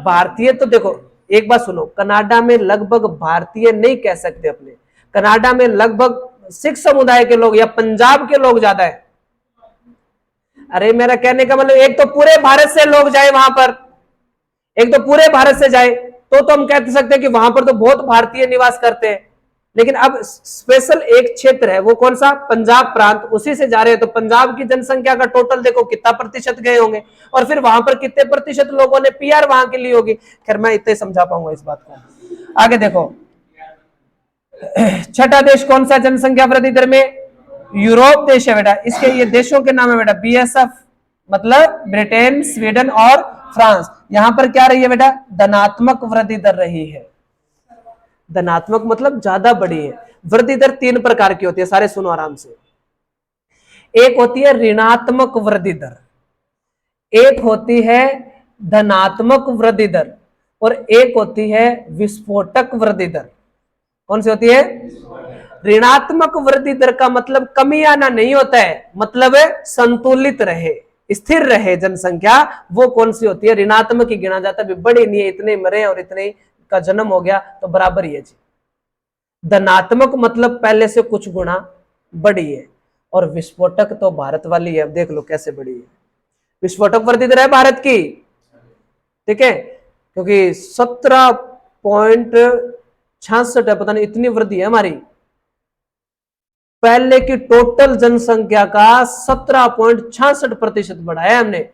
भारतीय तो देखो एक बात सुनो, कनाडा में लगभग भारतीय नहीं कह सकते अपने, कनाडा में लगभग सिख समुदाय के लोग या पंजाब के लोग ज्यादा है। अरे मेरा कहने का मतलब एक तो पूरे भारत से लोग जाए वहां पर, एक तो पूरे भारत से जाए तो हम कह सकते हैं कि वहां पर तो बहुत भारतीय निवास करते हैं। लेकिन अब स्पेशल एक क्षेत्र है, वो कौन सा? पंजाब प्रांत, उसी से जा रहे हैं। तो पंजाब की जनसंख्या का टोटल देखो कितना प्रतिशत गए होंगे, और फिर वहां पर कितने प्रतिशत लोगों ने पीआर वहां के लिए होगी। खैर मैं इतने समझा पाऊंगा इस बात को। आगे देखो छठा देश कौन सा जनसंख्या वृद्धि दर में? यूरोप देश है बेटा। इसके ये देशों के नाम है बेटा, बीएसएफ मतलब ब्रिटेन, स्वीडन और फ्रांस। यहां पर क्या रही है बेटा? धनात्मक वृद्धि दर रही है। धनात्मक मतलब ज्यादा बड़ी है। वृद्धि दर 3 प्रकार की होती है, सारे सुनो आराम से। एक होती है ऋणात्मक वृद्धि दर, एक होती है धनात्मक वृद्धि दर, और एक होती है विस्फोटक वृद्धि दर। कौन सी होती है? ऋणात्मक वृद्धि दर का मतलब कमी आना नहीं होता है, मतलब संतुलित रहे, स्थिर रहे जनसंख्या। वो कौन सी होती है? ऋणात्मक ही गिना जाता है, बड़ी नहीं है, इतने मरे और इतने का जन्म हो गया तो बराबर ही है जी। धनात्मक मतलब पहले से कुछ गुना बड़ी है, और विस्फोटक तो भारत वाली है। अब देख लो कैसे बड़ी है। विस्फोटक वृद्धि दर है भारत की, ठीक है, क्योंकि 17.66 है, पता नहीं इतनी वृद्धि है हमारी। पहले की टोटल जनसंख्या का 17.66% बढ़ाया हमने,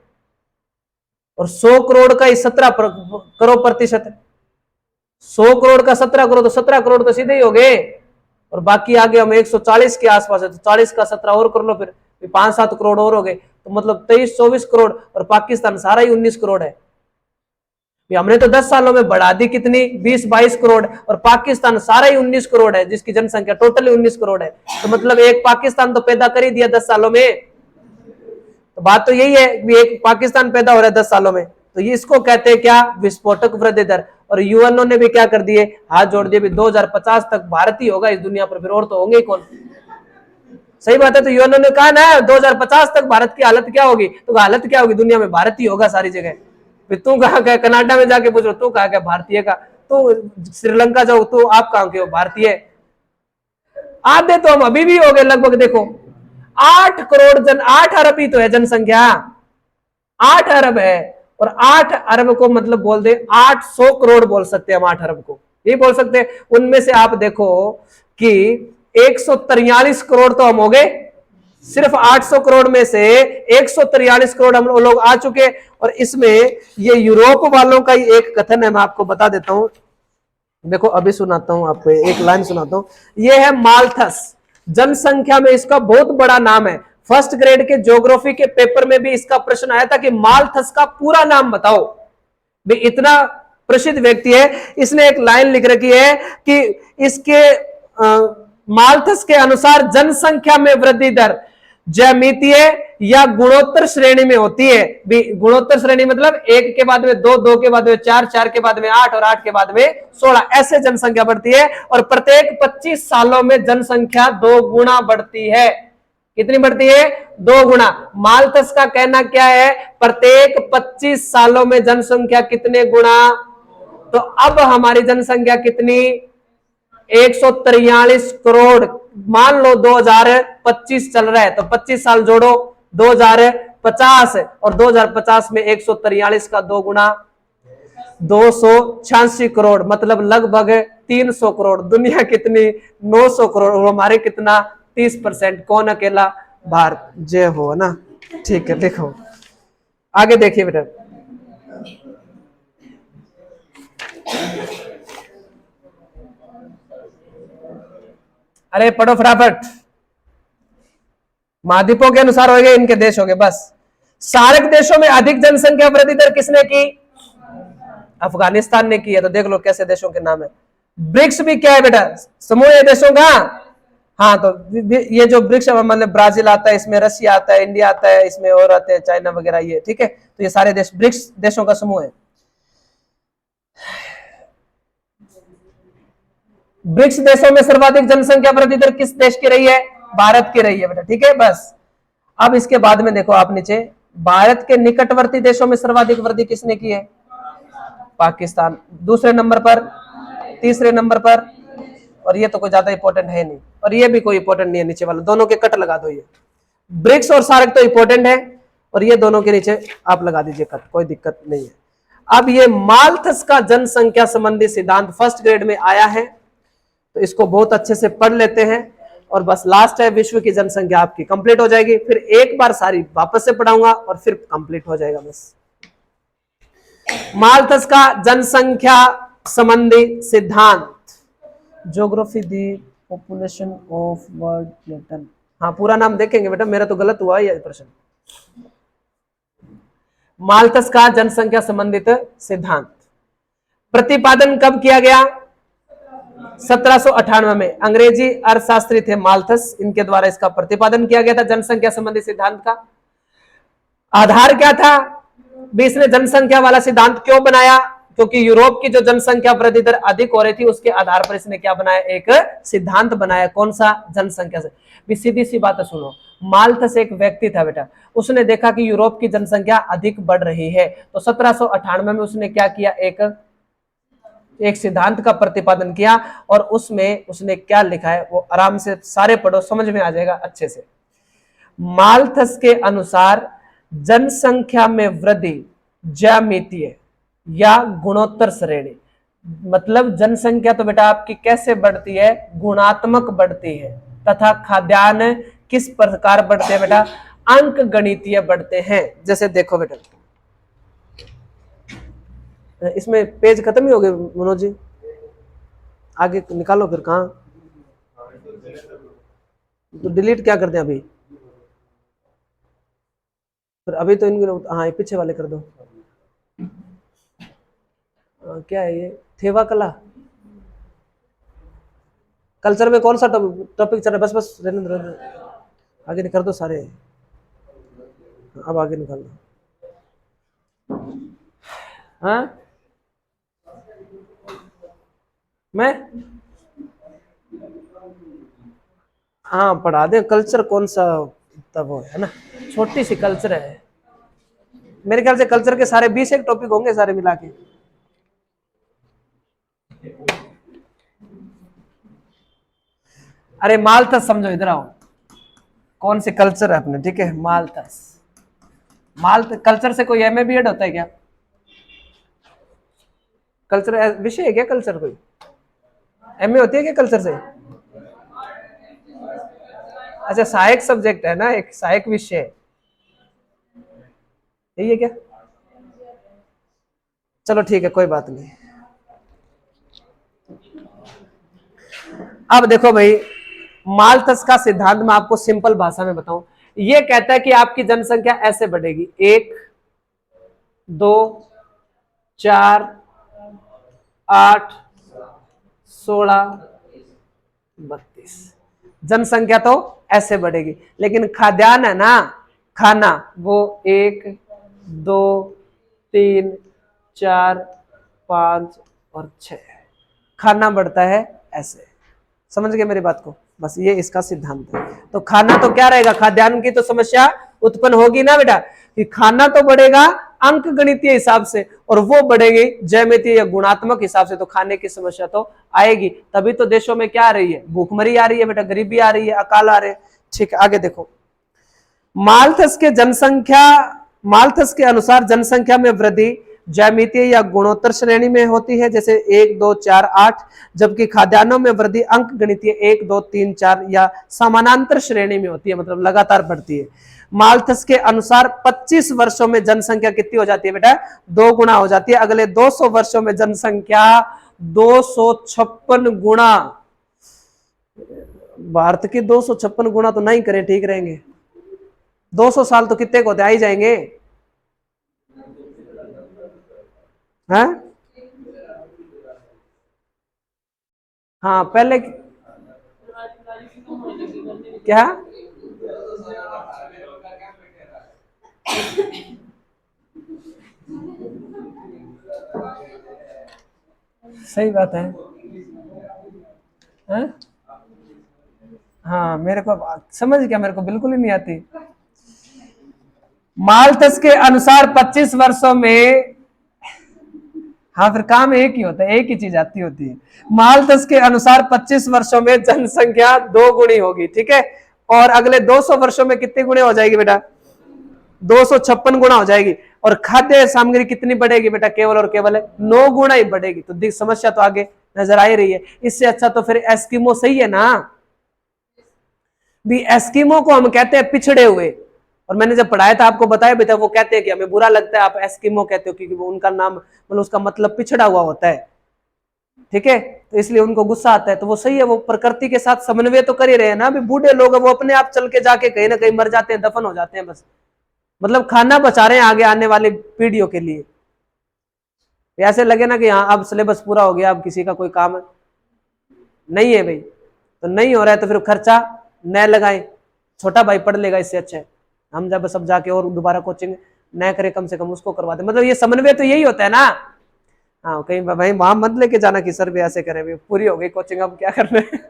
और 100 करोड़ का ही 17 करोड़ प्रतिशत है। 100 करोड़ का 17 करोड़, तो 17 करोड़ तो सीधे ही हो गए, और बाकी आगे हम 140 के आसपास है, तो 40 का 17 और कर लो, फिर 5-7 करोड़ और हो गए, तो मतलब 23-24 करोड़, और पाकिस्तान सारा ही 19 करोड़ है। हमने तो 10 सालों में बढ़ा दी कितनी? 20-22 करोड़, और पाकिस्तान सारा ही 19 करोड़ है, जिसकी जनसंख्या टोटली 19 करोड़ है। तो मतलब एक पाकिस्तान तो पैदा कर ही दिया 10 सालों में। तो बात तो यही है कि एक पाकिस्तान पैदा हो रहा है 10 सालों में, तो ये इसको कहते हैं क्या? विस्फोटक वृद्धि दर। और यूएनओ ने भी क्या कर दिए? हाथ जोड़ दिए, 2050 तक भारत ही होगा इस दुनिया पर, फिर और तो होंगे ही कौन। सही बात है। तो यूएनओ ने कहा ना 2050 तक भारत की हालत क्या होगी? तो हालत क्या होगी दुनिया में? भारत ही होगा सारी जगह। फिर तू कहा गया? कनाडा में जाके पूछ लो, तू कहा गया भारतीय का? तो श्रीलंका जाओ, तो आप कहां के हो? भारतीय। आधे तो हम अभी भी हो गए लगभग। देखो 8 करोड़ 8 अरब ही तो है जनसंख्या, 8 अरब है, और 8 अरब को मतलब बोल दे 800 करोड़ बोल सकते हैं हम, 8 अरब को ये बोल सकते हैं। उनमें से आप देखो कि 143 करोड़ तो हम हो गए, सिर्फ 800 करोड़ में से 143 करोड़ हम लोग आ चुके। और इसमें ये यूरोप वालों का ही एक कथन है, मैं आपको बता देता हूं। देखो अभी सुनाता हूं आपको, एक लाइन सुनाता हूं। ये है माल्थस। जनसंख्या में इसका बहुत बड़ा नाम है। फर्स्ट ग्रेड के ज्योग्राफी के पेपर में भी इसका प्रश्न आया था कि माल्थस का पूरा नाम बताओ। भी इतना प्रसिद्ध व्यक्ति है। इसने एक लाइन लिख रखी है कि इसके माल्थस के अनुसार जनसंख्या में वृद्धि दर ज्यामितीय या गुणोत्तर श्रेणी में होती है। भी गुणोत्तर श्रेणी मतलब एक के बाद में दो, दो के बाद में चार, चार के बाद में आठ और आठ के बाद में 16, ऐसे जनसंख्या बढ़ती है। और प्रत्येक 25 सालों में जनसंख्या 2 गुना बढ़ती है। कितनी बढ़ती है? 2 गुना। माल्थस का कहना क्या है? प्रत्येक 25 सालों में जनसंख्या कितने गुना? तो अब हमारी जनसंख्या कितनी? 143 करोड़। मान लो 2025 चल रहा है तो 25 साल जोड़ो, 2050 और 2050 में 143 का 2 गुना 286 करोड़, मतलब लगभग 300 करोड़। दुनिया कितनी? 900 करोड़। और हमारे कितना? 30%। कौन अकेला? भारत। जय हो ना। ठीक है, देखो आगे देखिए बेटा। अरे पढ़ो फटाफट। महाद्वीपों के अनुसार हो गए, इनके देश हो गए बस। सार्क देशों में अधिक जनसंख्या वृद्धि दर किसने की? अफगानिस्तान ने की है। तो देख लो कैसे देशों के नाम है। ब्रिक्स भी क्या है बेटा? समूह है देशों का। हाँ, तो ये जो ब्रिक्स मतलब ब्राजील आता है, इसमें रशिया आता है, इंडिया आता है, इसमें और आते हैं चाइना वगैरह, ये ठीक है। तो ये सारे देश ब्रिक्स देशों का समूह है। ब्रिक्स देशों में सर्वाधिक जनसंख्या वृद्धि दर किस देश की रही है? भारत की रही है बेटा, ठीक है बस। अब इसके बाद में देखो आप नीचे, भारत के निकटवर्ती देशों में सर्वाधिक वृद्धि किसने की है? पाकिस्तान। दूसरे नंबर पर, तीसरे नंबर पर, और ये तो कोई ज्यादा इंपॉर्टेंट है नहीं, और ये भी कोई इंपॉर्टेंट नहीं है। नीचे वाला दोनों के कट लगा दो। ये ब्रिक्स और सार्क तो इंपॉर्टेंट है, और ये दोनों के नीचे आप लगा दीजिए कट, कोई दिक्कत नहीं है। अब ये माल्थस का जनसंख्या संबंधी सिद्धांत फर्स्ट ग्रेड में आया है, तो इसको बहुत अच्छे से पढ़ लेते हैं। और बस लास्ट है, विश्व की जनसंख्या आपकी कंप्लीट हो जाएगी। फिर एक बार सारी वापस से पढ़ाऊंगा और फिर कंप्लीट हो जाएगा बस। माल्थस का जनसंख्या संबंधी सिद्धांत, geography the population of world प्लेटन। हाँ, पूरा नाम देखेंगे बेटा, मेरा तो गलत हुआ है प्रश्न। माल्थस का जनसंख्या संबंधित सिद्धांत प्रतिपादन कब किया गया? 1798 में। अंग्रेजी अर्थशास्त्री थे माल्थस, इनके द्वारा इसका प्रतिपादन किया गया था जनसंख्या संबंधी सिद्धांत का। आधार क्या था? इसने जनसंख्या वाला सिद्धांत क्यों बनाया? क्योंकि यूरोप की जो जनसंख्या वृद्धि दर अधिक हो रही थी, उसके आधार पर इसने क्या बनाया? एक सिद्धांत बनाया। कौन सा? जनसंख्या से। भी सीधी सी बात है, सुनो। माल्थस एक व्यक्ति था बेटा, उसने देखा कि यूरोप की जनसंख्या अधिक बढ़ रही है, तो 1798 में उसने क्या किया? एक सिद्धांत का प्रतिपादन किया। और उसमें उसने क्या लिखा है वो आराम से सारे पढ़ो, समझ में आ जाएगा अच्छे से। माल्थस के अनुसार जनसंख्या में वृद्धि ज्यामितीय या गुणोत्तर श्रेणी, मतलब जनसंख्या तो बेटा आपकी कैसे बढ़ती है? गुणात्मक बढ़ती है। तथा खाद्यान्न किस प्रकार बढ़ते हैं बेटा? अंक गणितीय बढ़ते हैं। जैसे देखो बेटा, इसमें पेज खत्म ही हो गए मनोज जी, आगे निकालो फिर। कहां तो डिलीट क्या करते हैं अभी? फिर अभी तो इनके, हाँ ये पीछे वाले कर दो। क्या है ये? थेवा कला कल्चर में कौन सा टॉपिक चल रहा है? बस बस रहने दो, आगे कर दो सारे। अब आगे निकाल दो। हाँ, मैं हाँ पढ़ा दे। कल्चर कौन सा? तब वो है ना, छोटी सी कल्चर है। मेरे ख्याल से कल्चर के सारे 20 एक टॉपिक होंगे सारे मिला के। अरे माल्थस समझो, इधर आओ। कौन सी कल्चर है अपने? ठीक है, माल्थस। कल्चर से कोई एमए बीएड होता है क्या? कल्चर विषय है क्या? कल्चर कोई एमए होती है क्या कल्चर से? अच्छा, सहायक सब्जेक्ट है ना, एक सहायक विषय है, यही है क्या? चलो ठीक है, कोई बात नहीं। अब देखो भाई, माल्थस का सिद्धांत मैं आपको सिंपल भाषा में बताऊं। ये कहता है कि आपकी जनसंख्या ऐसे बढ़ेगी, 1, 2, 4, 8, 16, 32। जनसंख्या तो ऐसे बढ़ेगी, लेकिन खाद्यान्न है ना, खाना, वो 1, 2, 3, 4, 5 और 6, खाना बढ़ता है ऐसे। समझ गए मेरी बात को? बस ये इसका सिद्धांत है। तो खाना तो क्या रहेगा, खाद्यान्न की तो समस्या उत्पन्न होगी ना बेटा, कि खाना तो बढ़ेगा अंक गणितीय हिसाब से, और वो बढ़ेगी ज्यामितीय या गुणात्मक हिसाब से, तो खाने की समस्या तो आएगी। तभी तो देशों में क्या आ रही है, भूखमरी आ रही है बेटा, गरीबी आ रही है, अकाल आ रहे हैं। ठीक है, आगे देखो। माल्थस के अनुसार जनसंख्या में वृद्धि ज्यामितीय या गुणोत्तर श्रेणी में होती है, जैसे 1, 2, 4, 8, जबकि खाद्यान्नों में वृद्धि अंक गणितीय 1, 2, 3, 4 या समानांतर श्रेणी में होती है, मतलब लगातार बढ़ती है। माल्थस के अनुसार 25 वर्षों में जनसंख्या कितनी हो जाती है बेटा, 2 गुना हो जाती है। अगले 200 वर्षों में जनसंख्या 256 गुना। भारत की 256 गुना तो नहीं करें, ठीक रहेंगे। 200 साल तो कितने को होते, आ ही जाएंगे। हैं? हाँ, पहले क्या, सही बात है। हैं? हाँ, मेरे को समझ गया, मेरे को बिल्कुल ही नहीं आती। माल्थस के अनुसार 25 वर्षों में, हाँ फिर काम एक ही होता है, एक ही चीज आती होती है। माल्थस के अनुसार 25 वर्षों में जनसंख्या 2 गुनी होगी, ठीक है, और अगले 200 वर्षों में कितनी गुणे हो जाएगी बेटा, 256 गुना हो जाएगी। और खाद्य सामग्री कितनी बढ़ेगी बेटा, केवल और केवल 9 गुना ही बढ़ेगी। तो समस्या तो आगे नजर आ ही रही है। इससे अच्छा तो फिर एस्किमो सही है ना भी। एस्किमो को हम कहते हैं पिछड़े हुए, और मैंने जब पढ़ाया था आपको बताया भी था, वो कहते हैं कि हमें बुरा लगता है आप एस्किमो कहते हो, क्योंकि वो उनका नाम मतलब उसका मतलब पिछड़ा हुआ होता है, ठीक है, तो इसलिए उनको गुस्सा आता है। तो वो सही है, वो प्रकृति के साथ समन्वय तो कर ही रहे हैं ना। अभी बूढ़े लोग वो अपने आप चल के जाके कहीं ना कहीं मर जाते हैं, दफन हो जाते हैं, बस मतलब खाना बचा रहे हैं आगे आने वाली पीढ़ियों के लिए। ऐसे लगे ना कि हाँ अब सिलेबस पूरा हो गया, अब किसी का कोई काम नहीं है भाई, तो नहीं हो रहा है तो फिर खर्चा न लगाएं, छोटा भाई पढ़ लेगा, इससे अच्छा है हम जब सब जाके और दोबारा कोचिंग न करें, कम से कम उसको करवा दे। मतलब ये समन्वय तो यही होता है ना। हाँ, कहीं भाई वहां मत लेके जाना कि सर भी ऐसे करें, भी पूरी हो गई कोचिंग, अब क्या करना है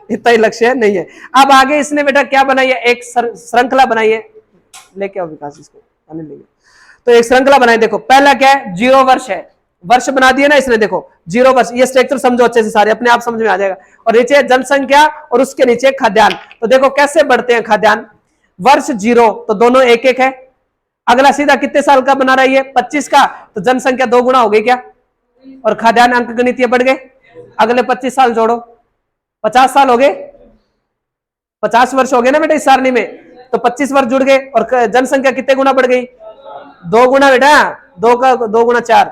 इतना ही लक्ष्य नहीं है। अब आगे इसने बेटा क्या बनाई है, एक श्रृंखला बनाई है, लेके आओ विकास इसको, आने लेंगे। तो एक श्रृंखला बनाई, देखो पहला क्या है, 0 वर्ष है, वर्ष बना दिए ना इसने, देखो 0 वर्ष, ये स्ट्रक्चर समझो अच्छे से, सारे अपने आप समझ में आ जाएगा। और नीचे जनसंख्या और उसके नीचे खाद्यान्न। तो देखो कैसे बढ़ते हैं खाद्यान्न, वर्ष 0 तो दोनों 1-1 है। अगला सीधा कितने साल का बना रहा है, 25 का, तो जनसंख्या 2 गुना हो गई क्या, और खाद्यान्न अंक गणितीय बढ़ गए। अगले 25 साल जोड़ो, 50 साल हो गए, 50 वर्ष हो गए ना बेटा इस सारणी में, तो 25 वर्ष जुड़ गए, और जनसंख्या कितने गुना बढ़ गई, 2 गुना बेटा, 2 का 2 गुना 4,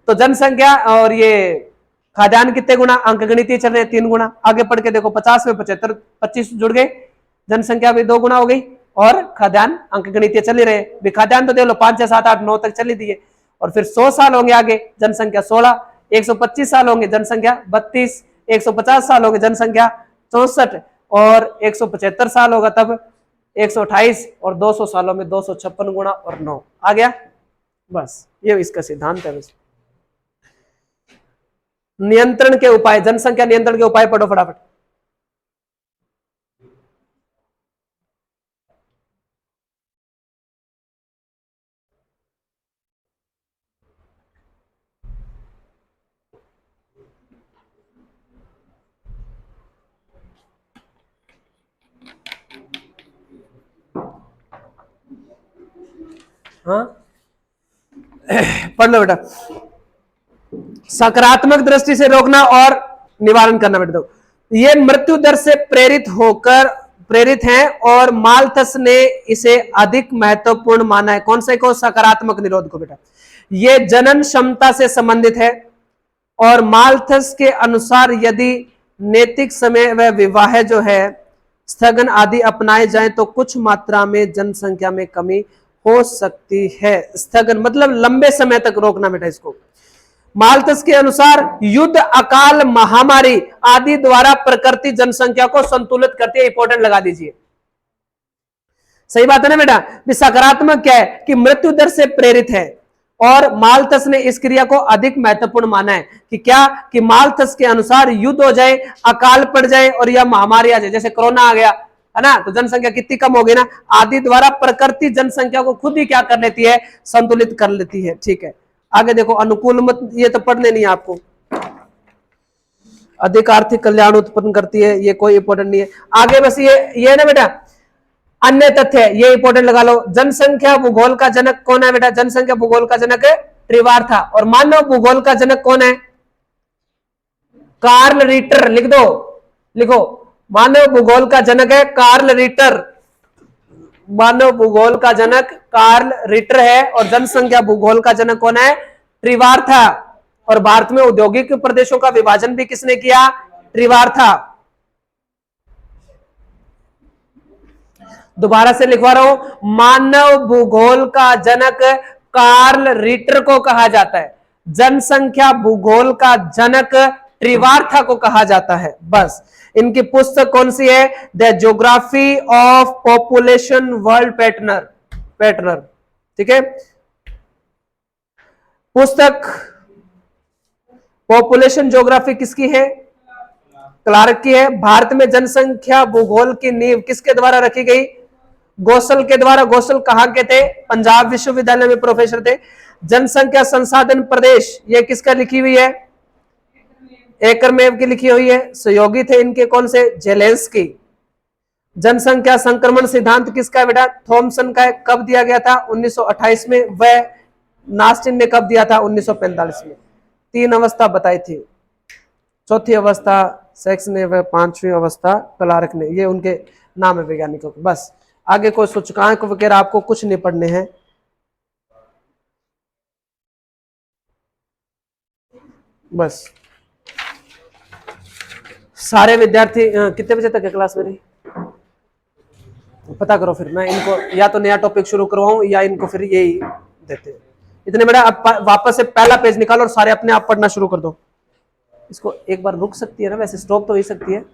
तो जनसंख्या और ये खाद्यान्न कितने गुना, अंक गणितीय चल रहे हैं 3 गुना। आगे पढ़ के देखो, 50 में 75, 25 जुड़ गए, जनसंख्या भी 2 गुना हो गई, और खाद्यान्न अंक गणितीय चल ही रहे। खाद्यान्न तो देख लो 5, 6, 7, 8, 9 तक चल ही दिए। और फिर 100 साल होंगे आगे, जनसंख्या 16, 125 साल होंगे, जनसंख्या 32, 150 साल होंगे, जनसंख्या 64, और 175 साल होगा तब 128, और 200 सालों में 256 गुना और 9 आ गया। बस ये इसका सिद्धांत है। बस नियंत्रण के उपाय, जनसंख्या नियंत्रण के उपाय पढ़ो फटाफट। हाँ पढ़ लो बेटा। सकारात्मक दृष्टि से रोकना और निवारण करना बेटा। ये मृत्यु दर से प्रेरित हैं, और माल्थस ने इसे अधिक महत्वपूर्ण माना है। कौन से को, सकारात्मक निरोध को बेटा। ये जनन क्षमता से संबंधित है, और माल्थस के अनुसार यदि नैतिक समय व विवाह जो है स्थगन आदि अपनाए जाएं तो कुछ मात्रा में जनसंख्या में कमी हो सकती है। स्थगन मतलब लंबे समय तक रोकना बेटा इसको। माल्थस के अनुसार युद्ध, अकाल, महामारी आदि द्वारा प्रकृति जनसंख्या को संतुलित करती है। इंपॉर्टेंट लगा दीजिए, सही बात है ना बेटा। सकारात्मक क्या है कि मृत्यु दर से प्रेरित है, और माल्थस ने इस क्रिया को अधिक महत्वपूर्ण माना है कि क्या कि माल्थस के अनुसार युद्ध हो जाए, अकाल पड़ जाए और या महामारी आ जाए, जैसे कोरोना आ गया है ना, तो जनसंख्या कितनी कम हो गई ना, आदि द्वारा प्रकृति जनसंख्या को खुद ही क्या कर लेती है, संतुलित कर लेती है। ठीक है, आगे देखो, अनुकूल मत, ये तो पढ़ने नहीं है आपको। अधिक आर्थिक कल्याण उत्पन्न करती है, ये कोई इंपॉर्टेंट नहीं है। आगे बस ये है ना बेटा, अन्य तथ्य, ये इंपॉर्टेंट लगा लो। जनसंख्या भूगोल का जनक कौन है बेटा? जनसंख्या भूगोल का जनक ट्रिवार था। और मानव भूगोल का जनक कौन है? Karl Ritter. लिख दो, लिखो, मानव भूगोल का जनक है कार्ल रीटर। मानव भूगोल का जनक कार्ल रीटर है, और जनसंख्या भूगोल का जनक कौन है? ट्रिवार था। और भारत में औद्योगिक प्रदेशों का विभाजन भी किसने किया? ट्रिवार था। दोबारा से लिखवा रहा हूं, मानव भूगोल का जनक कार्ल रीटर को कहा जाता है, जनसंख्या भूगोल का जनक ट्रिवार्था को कहा जाता है। बस, इनकी पुस्तक कौन सी है? The geography of population world patterns. ठीक है, पुस्तक पॉपुलेशन ज्योग्राफी किसकी है? क्लार्क की है। भारत में जनसंख्या भूगोल की नींव किसके द्वारा रखी गई? गोसल के द्वारा। गोसल कहां के थे? पंजाब विश्वविद्यालय में प्रोफेसर थे। जनसंख्या संसाधन प्रदेश, ये किसका लिखी हुई है? एकरमेव की लिखी हुई है। सहयोगी थे इनके कौन से? जेलेंस्की। जनसंख्या संक्रमण सिद्धांत किसका है बेटा? थॉमसन का है। कब दिया गया था? 1928 में। वह नास्टिन ने कब दिया था? 1945 में। 3 अवस्था बताई थी, चौथी अवस्था सेक्स ने, वह 5वीं अवस्था क्लार्क ने। ये उनके नाम है वैज्ञानिकों के। बस, आगे कोई सूचकांक वगैरह आपको कुछ नहीं पढ़ने हैं। बस, सारे विद्यार्थी कितने बजे तक है क्लास मेरी? पता करो, फिर मैं इनको या तो नया टॉपिक शुरू करवाऊं या इनको फिर यही देते हैं। इतने बड़ा, अब वापस से पहला पेज निकालो और सारे अपने आप पढ़ना शुरू कर दो। इसको एक बार रुक सकती है ना, वैसे स्टॉप तो हो ही सकती है।